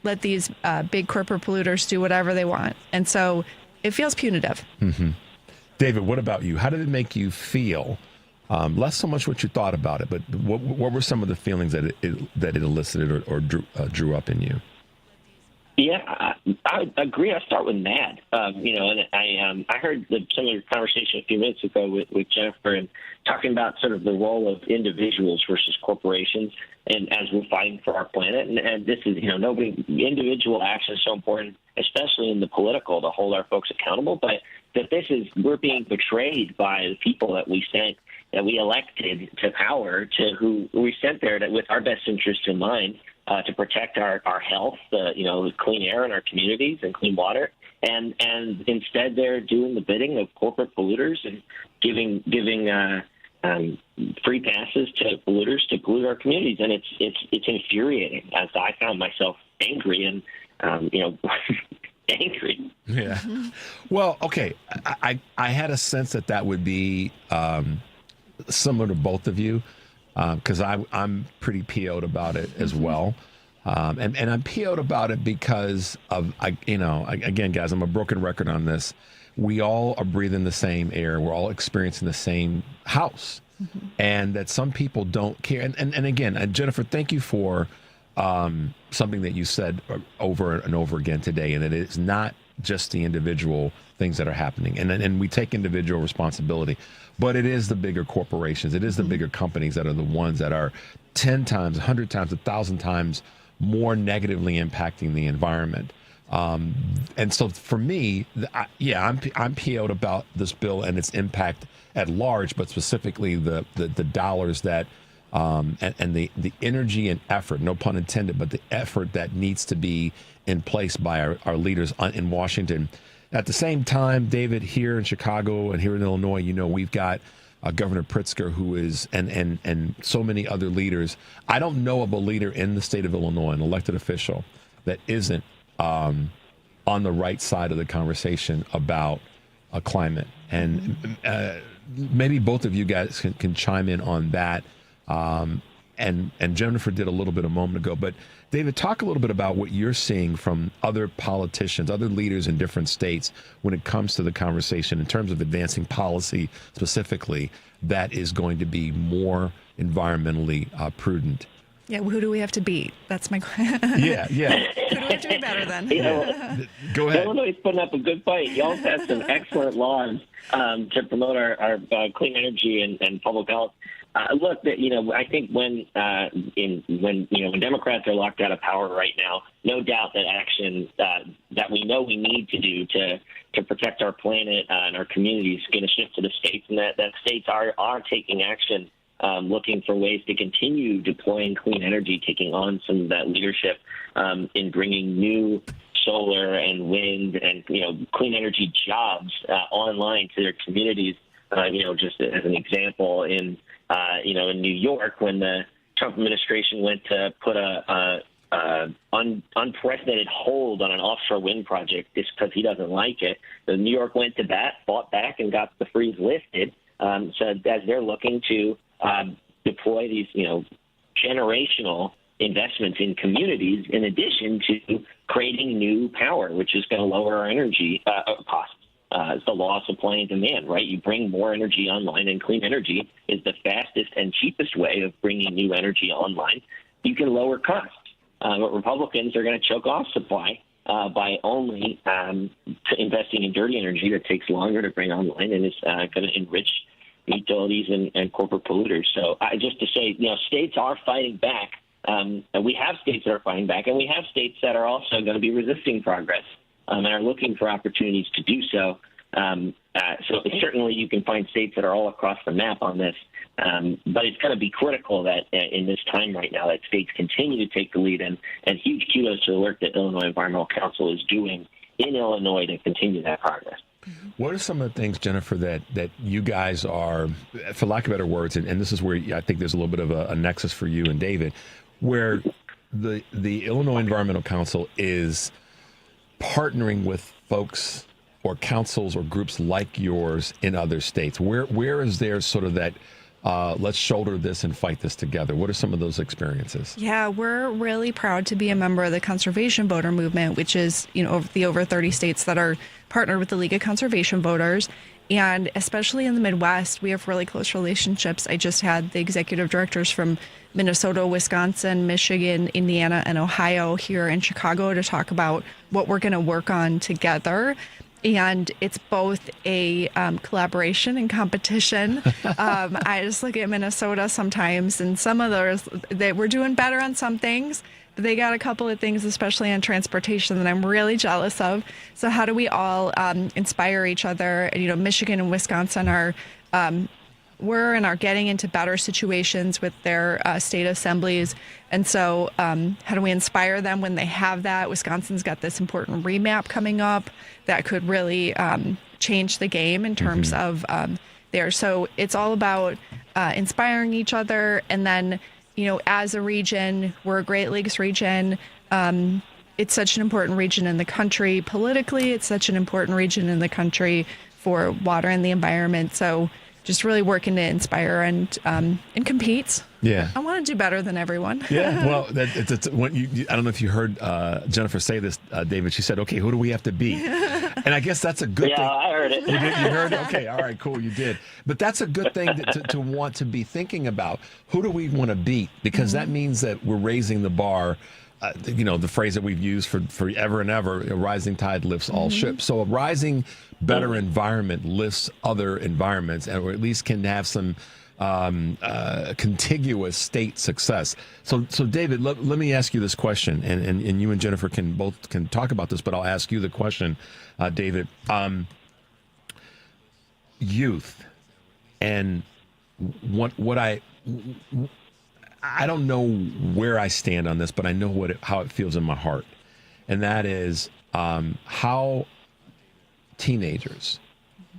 let these big corporate polluters do whatever they want. And so it feels punitive. Mm-hmm. David, what about you? How did it make you feel? Less so much what you thought about it, but what were some of the feelings that it elicited or drew up in you? Yeah, I agree. I start with mad. And I heard some of your conversation a few minutes ago with Jennifer and talking about sort of the role of individuals versus corporations, and as we're fighting for our planet. And this is, individual action is so important, especially in the political, to hold our folks accountable. But that we're being betrayed by the people that we sent, that we elected to power, to who we sent there with our best interests in mind, to protect our health, clean air in our communities and clean water. And instead they're doing the bidding of corporate polluters and giving free passes to polluters to pollute our communities. And it's infuriating, as I found myself angry and, angry. Yeah. Well, okay. I had a sense that would be similar to both of you, because I'm pretty PO'd about it as well. And I'm PO'd about it because of, again, guys, I'm a broken record on this. We all are breathing the same air. We're all experiencing the same house. Mm-hmm. And that some people don't care. And again, Jennifer, thank you for something that you said over and over again today, and that it's not just the individual things that are happening. And we take individual responsibility, but it is the bigger corporations. It is the bigger companies that are the ones that are 10 times, 100 times, 1,000 times more negatively impacting the environment. And so for me, I'm PO'd about this bill and its impact at large, but specifically the dollars that and the energy and effort, no pun intended, but the effort that needs to be in place by our leaders in Washington. At the same time, David, here in Chicago and here in Illinois, we've got Governor Pritzker, who is, and so many other leaders. I don't know of a leader in the state of Illinois, an elected official, that isn't on the right side of the conversation about climate. And maybe both of you guys can chime in on that. And Jennifer did a little bit a moment ago. But David, talk a little bit about what you're seeing from other politicians, other leaders in different states when it comes to the conversation in terms of advancing policy specifically that is going to be more environmentally prudent. Yeah, who do we have to beat? That's my question. Yeah. Who do we have to be better than? Go ahead. Illinois is putting up a good fight. Y'all have some excellent laws to promote our clean energy and public health. Look, I think when Democrats are locked out of power right now, no doubt that action that we know we need to do to protect our planet and our communities is going to shift to the states, and that states are taking action, looking for ways to continue deploying clean energy, taking on some of that leadership in bringing new solar and wind and clean energy jobs online to their communities. Just as an example, in New York, when the Trump administration went to put a unprecedented hold on an offshore wind project just because he doesn't like it, so New York went to bat, fought back, and got the freeze lifted. So as they're looking to deploy these, generational investments in communities, in addition to creating new power, which is going to lower our energy costs. It's the law of supply and demand, right? You bring more energy online, and clean energy is the fastest and cheapest way of bringing new energy online. You can lower costs. But Republicans are going to choke off supply by only investing in dirty energy that takes longer to bring online and is going to enrich utilities and corporate polluters. So just to say, states are fighting back. And we have states that are fighting back, and we have states that are also going to be resisting progress and are looking for opportunities to do so. So certainly you can find states that are all across the map on this. But it's going to be critical that in this time right now that states continue to take the lead, and huge kudos to the work that Illinois Environmental Council is doing in Illinois to continue that progress. What are some of the things, Jennifer, that you guys are, for lack of better words, and this is where I think there's a little bit of a nexus for you and David, where the Illinois Environmental Council is partnering with folks or councils or groups like yours in other states? Where is there sort of that let's shoulder this and fight this together? What are some of those experiences? Yeah, we're really proud to be a member of the Conservation Voter Movement, which is, the over 30 states that are partnered with the League of Conservation Voters. And especially in the Midwest, we have really close relationships. I just had the executive directors from Minnesota, Wisconsin, Michigan, Indiana, and Ohio here in Chicago to talk about what we're going to work on together. And it's both a collaboration and competition. I just look at Minnesota sometimes, and some of those, we're doing better on some things, but they got a couple of things, especially on transportation, that I'm really jealous of. So how do we all inspire each other? Michigan and Wisconsin are getting into better situations with their state assemblies. And so how do we inspire them when they have that? Wisconsin's got this important remap coming up that could really change the game in terms of there. So it's all about inspiring each other. And then, as a region, we're a Great Lakes region. It's such an important region in the country. Politically, it's such an important region in the country for water and the environment. So just really working to inspire and compete. Yeah. I want to do better than everyone. Yeah. Well, I don't know if you heard Jennifer say this, David. She said, okay, who do we have to beat? And I guess that's a good thing. Yeah, I heard it. You heard it? Okay. All right, cool. You did. But that's a good thing to want to be thinking about. Who do we want to beat? Because that means that we're raising the bar. The phrase that we've used for ever and ever, a rising tide lifts all ships. So a rising, better environment lifts other environments, or at least can have some contiguous state success. So David, let me ask you this question, and you and Jennifer can talk about this, but I'll ask you the question, David. Youth, and what I don't know where I stand on this, but I know how it feels in my heart. And that is how teenagers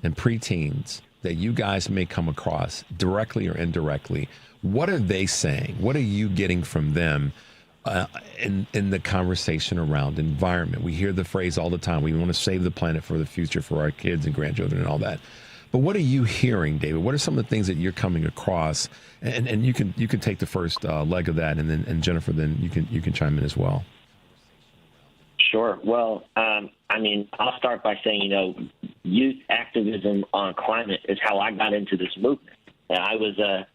and preteens that you guys may come across, directly or indirectly, what are they saying? What are you getting from them in the conversation around environment? We hear the phrase all the time, we want to save the planet for the future, for our kids and grandchildren and all that. But what are you hearing, David? What are some of the things that you're coming across? And you can take the first leg of that, and Jennifer, then you can chime in as well. Sure. Well, I'll start by saying, youth activism on climate is how I got into this movement. I was a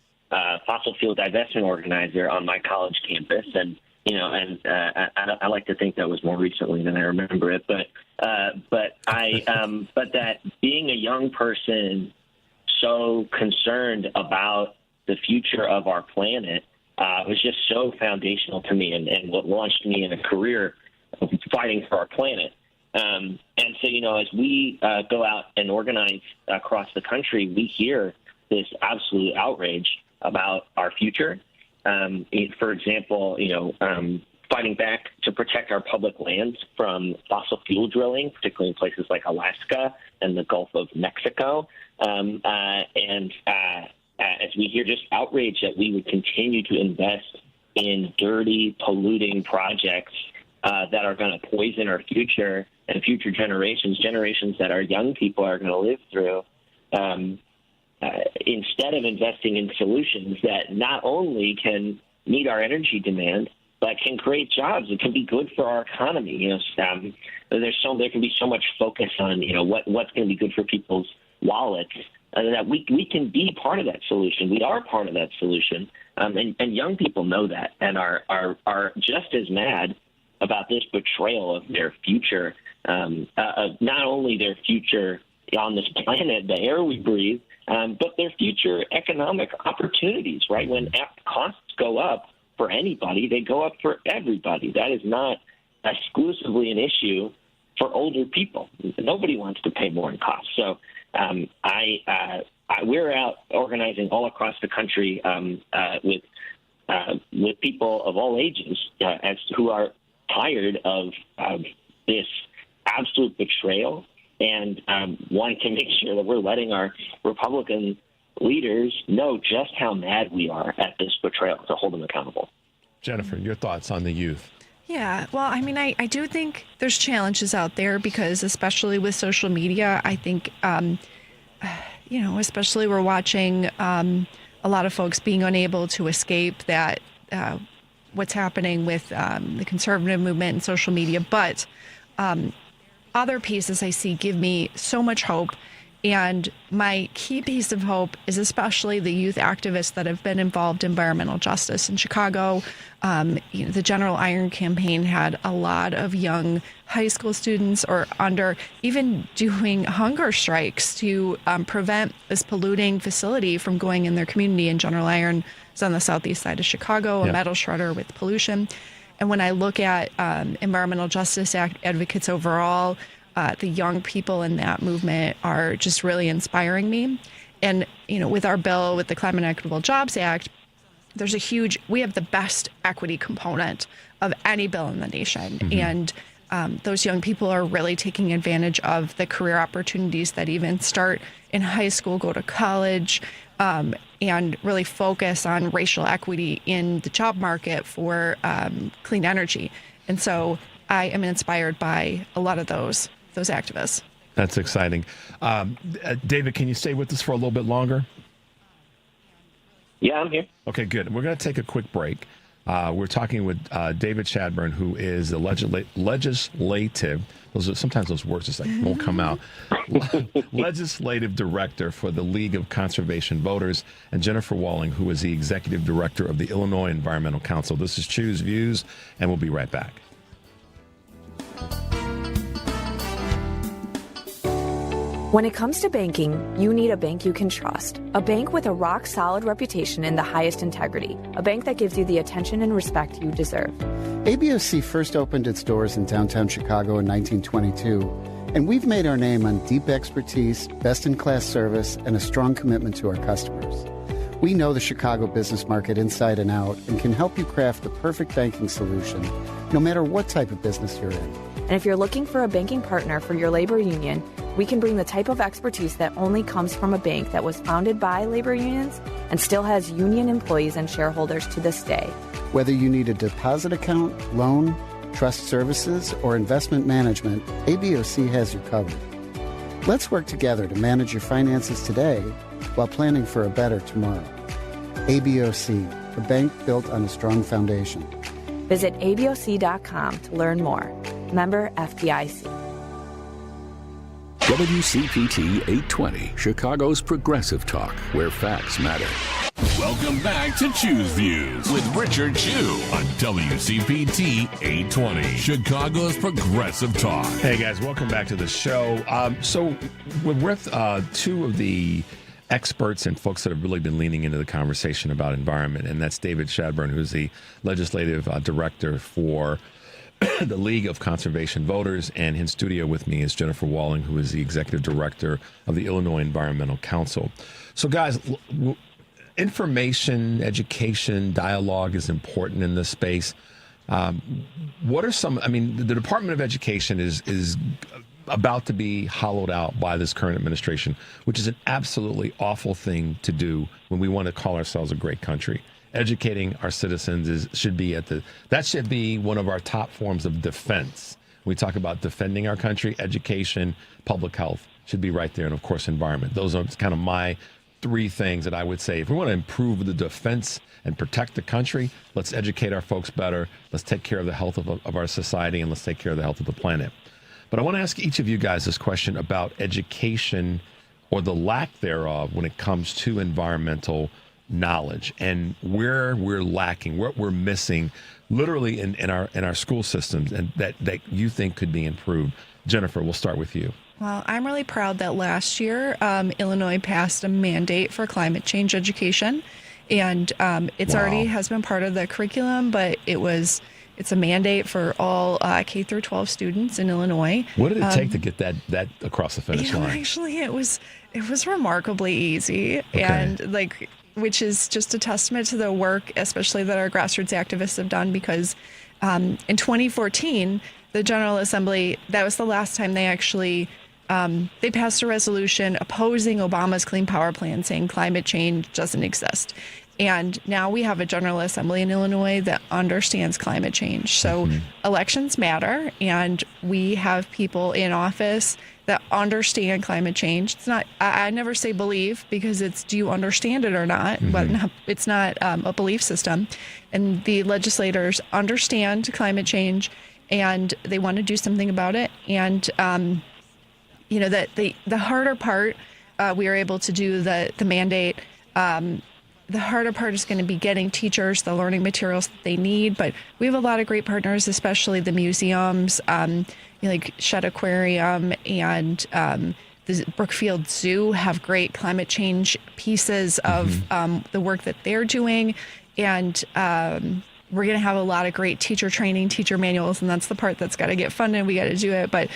fossil fuel divestment organizer on my college campus, and I like to think that was more recently than I remember it. But that being a young person so concerned about the future of our planet was just so foundational to me, and what launched me in a career of fighting for our planet. And so, as we go out and organize across the country, we hear this absolute outrage about our future. For example, fighting back to protect our public lands from fossil fuel drilling, particularly in places like Alaska and the Gulf of Mexico. As we hear just outrage that we would continue to invest in dirty, polluting projects that are going to poison our future and future generations that our young people are going to live through, instead of investing in solutions that not only can meet our energy demand, that can create jobs. It can be good for our economy. You know, there can be so much focus on, you know, what's going to be good for people's wallets, that we can be part of that solution. We are part of that solution, and young people know that and are just as mad about this betrayal of their future, not only their future on this planet, the air we breathe, but their future economic opportunities. Right, when costs go up for anybody, they go up for everybody. That is not exclusively an issue for older people. Nobody wants to pay more in costs. So we're out organizing all across the country with people of all ages who are tired of this absolute betrayal and want to make sure that we're letting our Republican leaders know just how mad we are at this betrayal to hold them accountable. Jennifer, your thoughts on the youth? Yeah, well, I mean, I do think there's challenges out there because especially with social media, I think, you know, especially we're watching a lot of folks being unable to escape that what's happening with the conservative movement and social media. But other pieces I see give me so much hope. And my key piece of hope is especially the youth activists that have been involved in environmental justice in Chicago. You know, the General Iron campaign had a lot of young high school students or under even doing hunger strikes to prevent this polluting facility from going in their community. And General Iron is on the southeast side of Chicago, a metal shredder with pollution. And when I look at environmental justice advocates overall, the young people in that movement are just really inspiring me. And, you know, with our bill, with the Climate and Equitable Jobs Act, we have the best equity component of any bill in the nation. Mm-hmm. And those young people are really taking advantage of the career opportunities that even start in high school, go to college, and really focus on racial equity in the job market for clean energy. And so I am inspired by a lot of those activists. That's exciting. David, can you stay with us for a little bit longer? Yeah, I'm here. Okay, good. We're going to take a quick break. We're talking with David Shadburn, who is the legislative, sometimes those words just won't come out, legislative director for the League of Conservation Voters, and Jennifer Walling, who is the executive director of the Illinois Environmental Council. This is Choose Views, and we'll be right back. When it comes to banking, you need a bank you can trust. A bank with a rock-solid reputation and the highest integrity. A bank that gives you the attention and respect you deserve. ABOC first opened its doors in downtown Chicago in 1922, and we've made our name on deep expertise, best-in-class service, and a strong commitment to our customers. We know the Chicago business market inside and out and can help you craft the perfect banking solution, no matter what type of business you're in. And if you're looking for a banking partner for your labor union, we can bring the type of expertise that only comes from a bank that was founded by labor unions and still has union employees and shareholders to this day. Whether you need a deposit account, loan, trust services, or investment management, ABOC has you covered. Let's work together to manage your finances today while planning for a better tomorrow. ABOC, a bank built on a strong foundation. Visit ABOC.com to learn more. Member FDIC. WCPT 820, Chicago's progressive talk, where facts matter. Welcome back to Choose Views with Richard Chew on WCPT 820, Chicago's progressive talk. Hey guys, welcome back to the show. So we're with two of the experts and folks that have really been leaning into the conversation about environment, and that's David Shadburn, who's the legislative director for the League of Conservation Voters, and in studio with me is Jennifer Walling, who is the executive director of the Illinois Environmental Council. So guys, information, education, dialogue is important in this space. What are some, the Department of Education is about to be hollowed out by this current administration, which is an absolutely awful thing to do when we want to call ourselves a great country. Educating our citizens should be one of our top forms of defense. We talk about defending our country, education, public health should be right there, and of course, environment. Those are kind of my three things that I would say. If we want to improve the defense and protect the country, let's educate our folks better. Let's take care of the health of our society, and let's take care of the health of the planet. But I want to ask each of you guys this question about education or the lack thereof when it comes to environmental knowledge and where we're lacking, what we're missing literally in our school systems, and that you think could be improved. Jennifer, we'll start with you. Well, I'm really proud that last year Illinois passed a mandate for climate change education, and it's already has been part of the curriculum, but it's a mandate for all K through 12 students in Illinois. What did it take to get that across the finish line? Actually, it was remarkably easy, and which is just a testament to the work, especially that our grassroots activists have done, because in 2014, the General Assembly, that was the last time they actually they passed a resolution opposing Obama's Clean Power Plan, saying climate change doesn't exist. And now we have a General Assembly in Illinois that understands climate change. So elections matter, and we have people in office that understand climate change. It's not, I never say believe, because it's, do you understand it or not? But it's not a belief system. And the legislators understand climate change, and they want to do something about it. And, that the harder part, we are able to do the mandate. The harder part is going to be getting teachers the learning materials that they need. But we have a lot of great partners, especially the museums, like Shed Aquarium and the Brookfield Zoo have great climate change pieces of the work that they're doing. And we're going to have a lot of great teacher training, teacher manuals, and that's the part that's got to get funded. We got to do it, but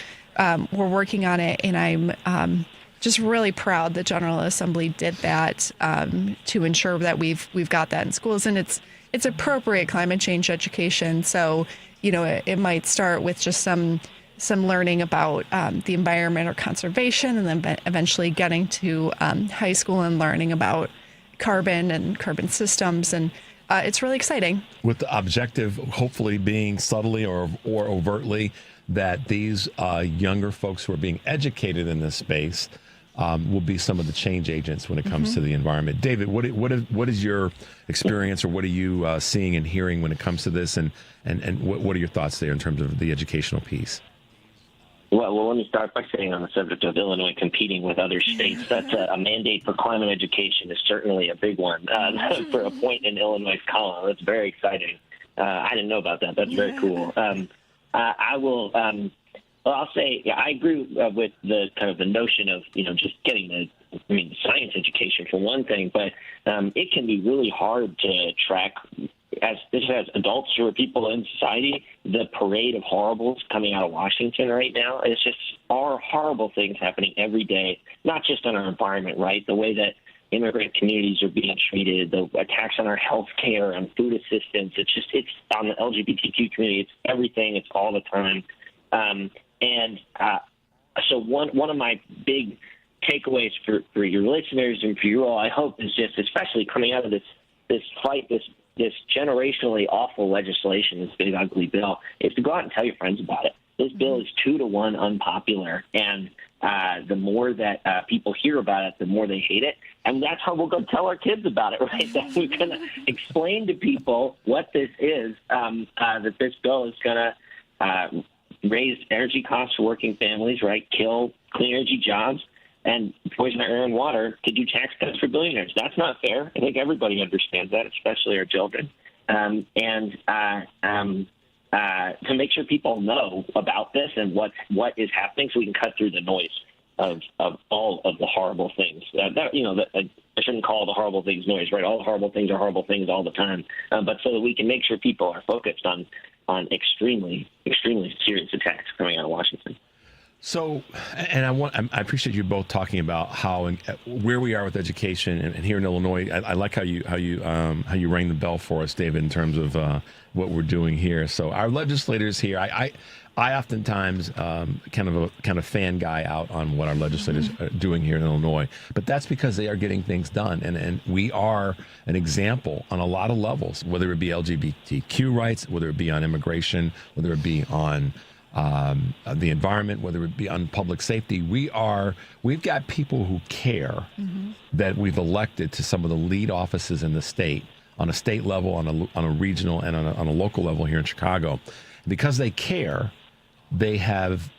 we're working on it, and I'm just really proud the General Assembly did that to ensure that we've got that in schools, and it's appropriate climate change education. So, it might start with just some learning about the environment or conservation, and then eventually getting to high school and learning about carbon and carbon systems, and it's really exciting. With the objective, hopefully, being subtly or overtly, that these younger folks who are being educated in this space will be some of the change agents when it comes to the environment. David, what is your experience, or what are you seeing and hearing when it comes to this, and what are your thoughts there in terms of the educational piece? Well, let me start by saying, on the subject of Illinois competing with other states, that's a mandate for climate education is certainly a big one for a point in Illinois' column. That's very exciting. I didn't know about that. That's very cool. I will. I'll say, I agree with the kind of the notion of just getting the science education for one thing, but it can be really hard to track as adults or people in society, the parade of horribles coming out of Washington right now. It's just horrible things happening every day, not just on our environment, right? The way that immigrant communities are being treated, the attacks on our health care, on food assistance. It's on the LGBTQ community. It's everything. It's all the time. So one of my big takeaways for your listeners and for you all, I hope, is just, especially coming out of this fight, this generationally awful legislation, this big ugly bill, is to go out and tell your friends about it. This bill is 2-to-1 unpopular, and the more that people hear about it, the more they hate it. And that's how we'll go tell our kids about it, right? That we're going to explain to people what this is, that this bill is going to raise energy costs for working families, right? Kill clean energy jobs and poison our air and water to do tax cuts for billionaires. That's not fair. I think everybody understands that, especially our children. To make sure people know about this and what is happening, so we can cut through the noise of all of the horrible things. I shouldn't call the horrible things noise, right? All the horrible things are horrible things all the time. But so that we can make sure people are focused on extremely, extremely serious attacks coming out of Washington. So, and I appreciate you both talking about where we are with education, and here in Illinois. I like how you rang the bell for us, David, in terms of what we're doing here. So our legislators here, I oftentimes kind of fan guy out on what our legislators are doing here in Illinois, but that's because they are getting things done, and we are an example on a lot of levels, whether it be LGBTQ rights, whether it be on immigration, whether it be on the environment, whether it be on public safety. We've got people who care that we've elected to some of the lead offices in the state, on a state level, on a regional, and on a local level here in Chicago. Because they care, they have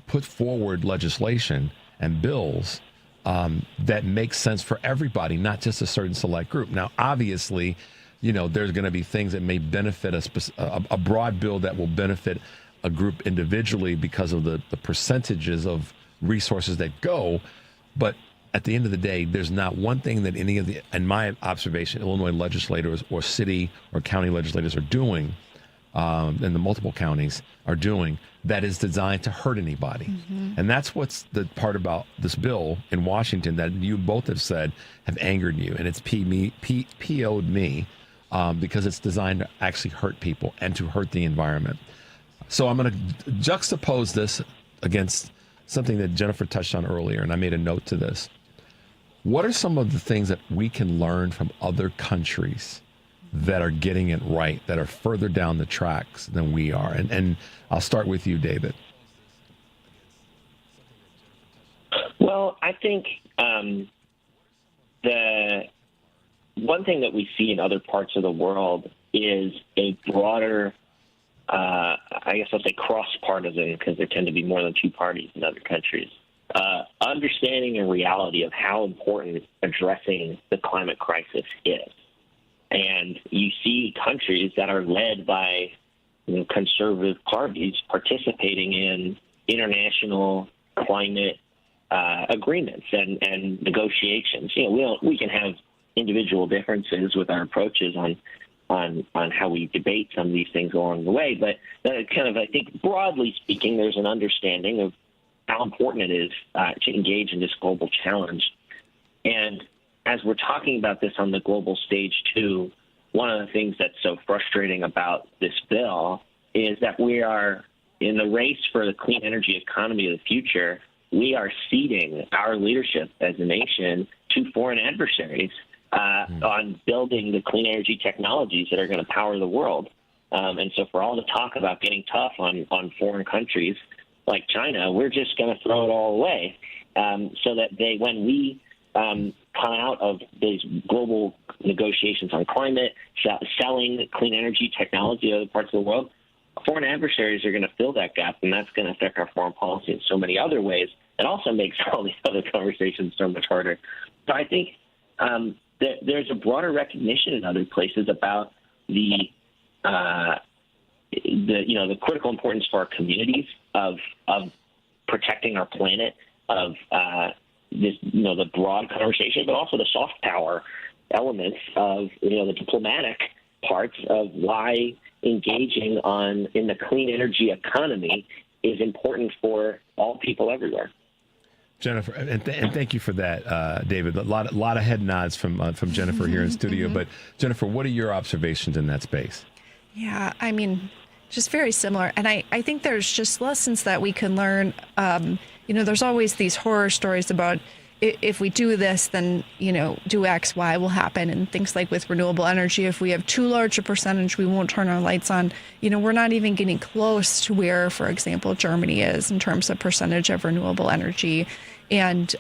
put forward legislation and bills that make sense for everybody, not just a certain select group. Now, obviously, there's going to be things that may benefit a broad bill that will benefit a group individually because of the percentages of resources that go. But at the end of the day, there's not one thing that any of in my observation, Illinois legislators or city or county legislators are doing, and the multiple counties are doing, that is designed to hurt anybody. And that's what's the part about this bill in Washington that you both have said have angered you, and it's PO'd me because it's designed to actually hurt people and to hurt the environment. So I'm going to juxtapose this against something that Jennifer touched on earlier, and I made a note to this. What are some of the things that we can learn from other countries that are getting it right, that are further down the tracks than we are? And I'll start with you, David. Well, I think the one thing that we see in other parts of the world is a broader, I guess I'll say cross-partisan, because there tend to be more than two parties in other countries, understanding and reality of how important addressing the climate crisis is. And you see countries that are led by conservative parties participating in international climate agreements and negotiations. We can have individual differences with our approaches on how we debate some of these things along the way, but I think broadly speaking, there's an understanding of how important it is to engage in this global challenge. And as we're talking about this on the global stage too, one of the things that's so frustrating about this bill is that we are in the race for the clean energy economy of the future. We are ceding our leadership as a nation to foreign adversaries on building the clean energy technologies that are going to power the world. And so for all the talk about getting tough on foreign countries like China, we're just going to throw it all away so that when we come out of these global negotiations on climate, selling clean energy technology to other parts of the world, foreign adversaries are going to fill that gap, and that's going to affect our foreign policy in so many other ways. It also makes all these other conversations so much harder. So I think that there's a broader recognition in other places about the critical importance for our communities of protecting our planet, of the broad conversation, but also the soft power elements of the diplomatic parts of why engaging in the clean energy economy is important for all people everywhere. Jennifer, and thank you for that, David. A lot of head nods from Jennifer here in studio. But Jennifer, what are your observations in that space? Yeah, I mean, just very similar. And I think there's just lessons that we can learn. There's always these horror stories about if we do this, then, do X, Y will happen. And things like with renewable energy, if we have too large a percentage, we won't turn our lights on. We're not even getting close to where, for example, Germany is in terms of percentage of renewable energy. And,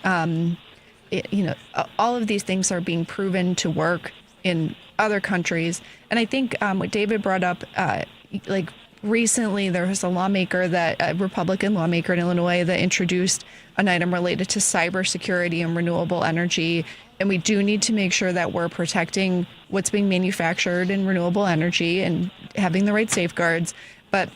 all of these things are being proven to work in other countries. And I think what David brought up, recently there was a Republican lawmaker in Illinois that introduced an item related to cybersecurity and renewable energy. And we do need to make sure that we're protecting what's being manufactured in renewable energy and having the right safeguards. But,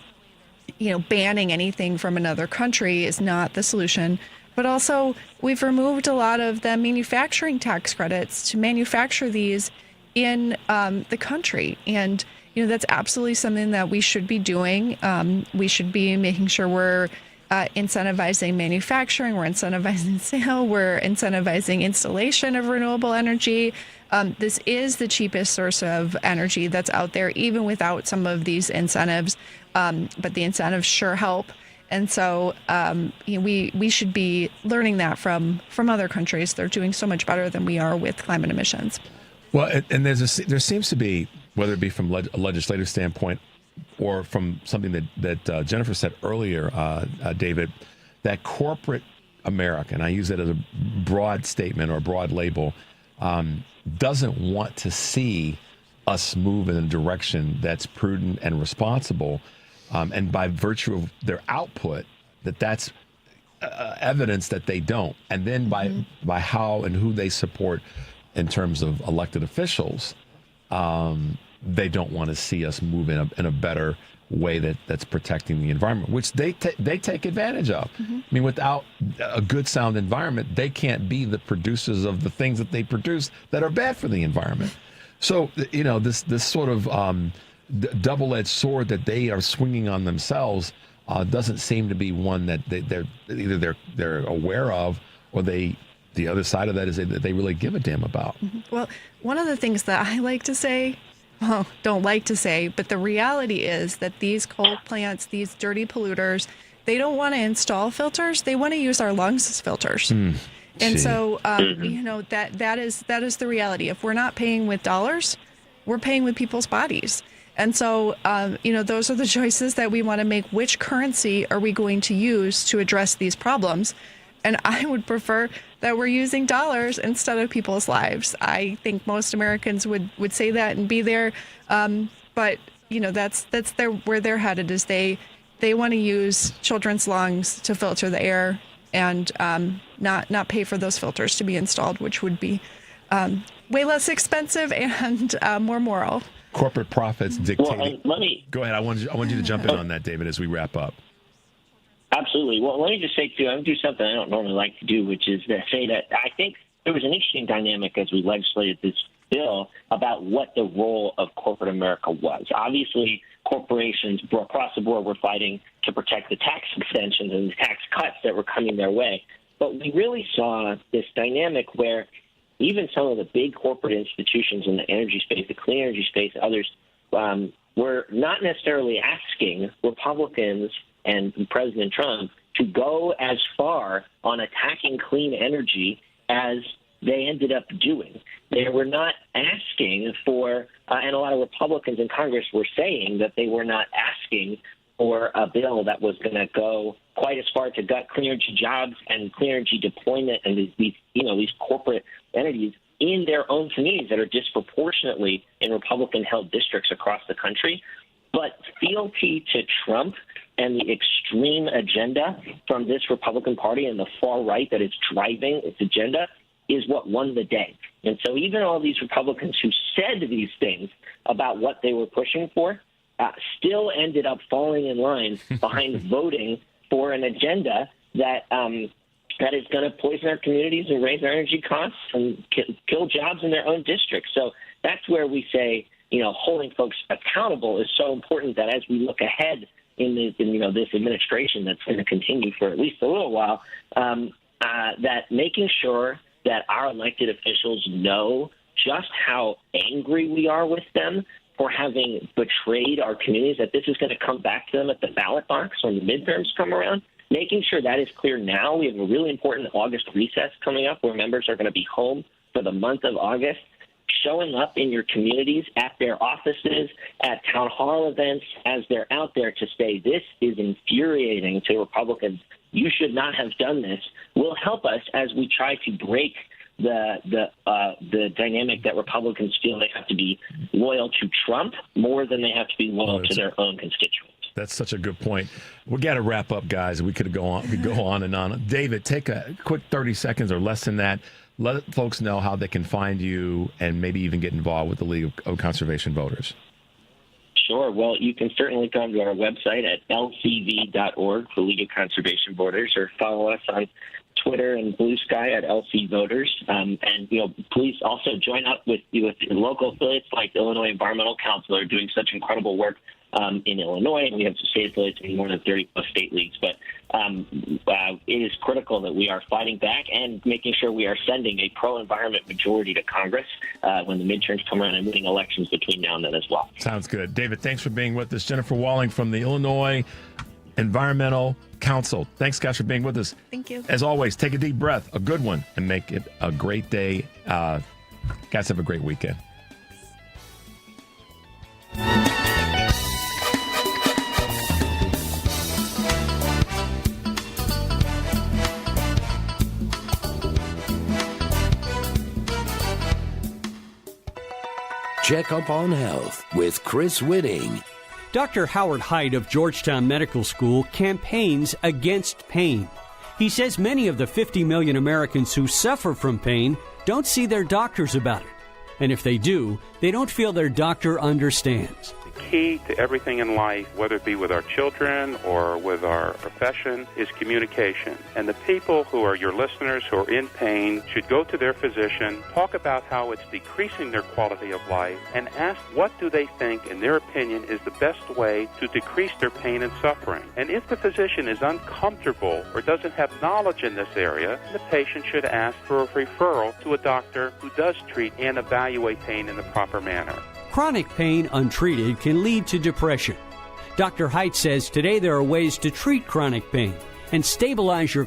banning anything from another country is not the solution. But also, we've removed a lot of the manufacturing tax credits to manufacture these in the country. And that's absolutely something that we should be doing. We should be making sure we're incentivizing manufacturing, we're incentivizing sale, we're incentivizing installation of renewable energy. This is the cheapest source of energy that's out there, even without some of these incentives. But the incentives sure help. And so we should be learning that from other countries. They're doing so much better than we are with climate emissions. Well, and there seems to be, whether it be from a legislative standpoint or from something that Jennifer said earlier, David, that corporate America, and I use it as a broad statement or a broad label, doesn't want to see us move in a direction that's prudent and responsible. And by virtue of their output, that's evidence that they don't. And then by how and who they support in terms of elected officials, they don't want to see us move in a better way that's protecting the environment, which they take advantage of. I mean, without a good, sound environment, they can't be the producers of the things that they produce that are bad for the environment. So, this sort of double-edged sword that they are swinging on themselves doesn't seem to be one that they're aware of, or the other side of that is that they really give a damn about. Well, one of the things that I like to say, don't like to say, but the reality is that these coal plants, these dirty polluters, they don't want to install filters. They want to use our lungs as filters. And so, that is the reality. If we're not paying with dollars, we're paying with people's bodies. And so, those are the choices that we want to make. Which currency are we going to use to address these problems? And I would prefer that we're using dollars instead of people's lives. I think most Americans would say that and be there. But, that's where they're headed, is they want to use children's lungs to filter the air and not pay for those filters to be installed, which would be way less expensive and more moral. Corporate profits dictate. Well, go ahead. I want you to jump in on that, David, as we wrap up. Absolutely. Well, let me just say, too, I'm going to do something I don't normally like to do, which is to say that I think there was an interesting dynamic as we legislated this bill about what the role of corporate America was. Obviously, corporations across the board were fighting to protect the tax extensions and the tax cuts that were coming their way. But we really saw this dynamic where even some of the big corporate institutions in the energy space, the clean energy space, others, were not necessarily asking Republicans and President Trump to go as far on attacking clean energy as they ended up doing. They were not asking for, and a lot of Republicans in Congress were saying that they were not asking for a bill that was going to go quite as far to gut clean energy jobs and clean energy deployment and these corporate entities in their own communities that are disproportionately in Republican-held districts across the country. But fealty to Trump and the extreme agenda from this Republican Party and the far right that is driving its agenda is what won the day. And so even all these Republicans who said these things about what they were pushing for still ended up falling in line behind voting for an agenda that is going to poison our communities and raise our energy costs and kill jobs in their own districts. So that's where we say, holding folks accountable is so important, that as we look ahead in this administration that's going to continue for at least a little while, that making sure that our elected officials know just how angry we are with them for having betrayed our communities, that this is going to come back to them at the ballot box when the midterms come around. Making sure that is clear now. We have a really important August recess coming up where members are going to be home for the month of August. Showing up in your communities, at their offices, at town hall events, as they're out there to say this is infuriating to Republicans, you should not have done this, will help us as we try to break the dynamic that Republicans feel they have to be loyal to Trump more than they have to be loyal to their own constituents. That's such a good point. We got to wrap up, guys. We could go on and on. David, take a quick 30 seconds or less than that. Let folks know how they can find you and maybe even get involved with the League of Conservation Voters. Sure. Well, you can certainly come to our website at lcv.org for League of Conservation Voters, or follow us on Twitter and Blue Sky at LC Voters. And please also join up with your local affiliates like the Illinois Environmental Council, are doing such incredible work in Illinois, and we have state affiliates in more than 30-plus state leagues. But it is critical that we are fighting back and making sure we are sending a pro-environment majority to Congress when the midterms come around, and winning elections between now and then as well. Sounds good. David, thanks for being with us. Jennifer Walling from the Illinois Environmental Council. Thanks, guys, for being with us. Thank you. As always, take a deep breath, a good one, and make it a great day. Guys, have a great weekend. Check Up on Health with Chris Whitting. Dr. Howard Haidt of Georgetown Medical School campaigns against pain. He says many of the 50 million Americans who suffer from pain don't see their doctors about it. And if they do, they don't feel their doctor understands. Key to everything in life, whether it be with our children or with our profession, is communication. And the people who are your listeners who are in pain should go to their physician, talk about how it's decreasing their quality of life, and ask what do they think, in their opinion, is the best way to decrease their pain and suffering. And if the physician is uncomfortable or doesn't have knowledge in this area, the patient should ask for a referral to a doctor who does treat and evaluate pain in the proper manner. Chronic pain untreated can lead to depression. Dr. Haidt says today there are ways to treat chronic pain and stabilize your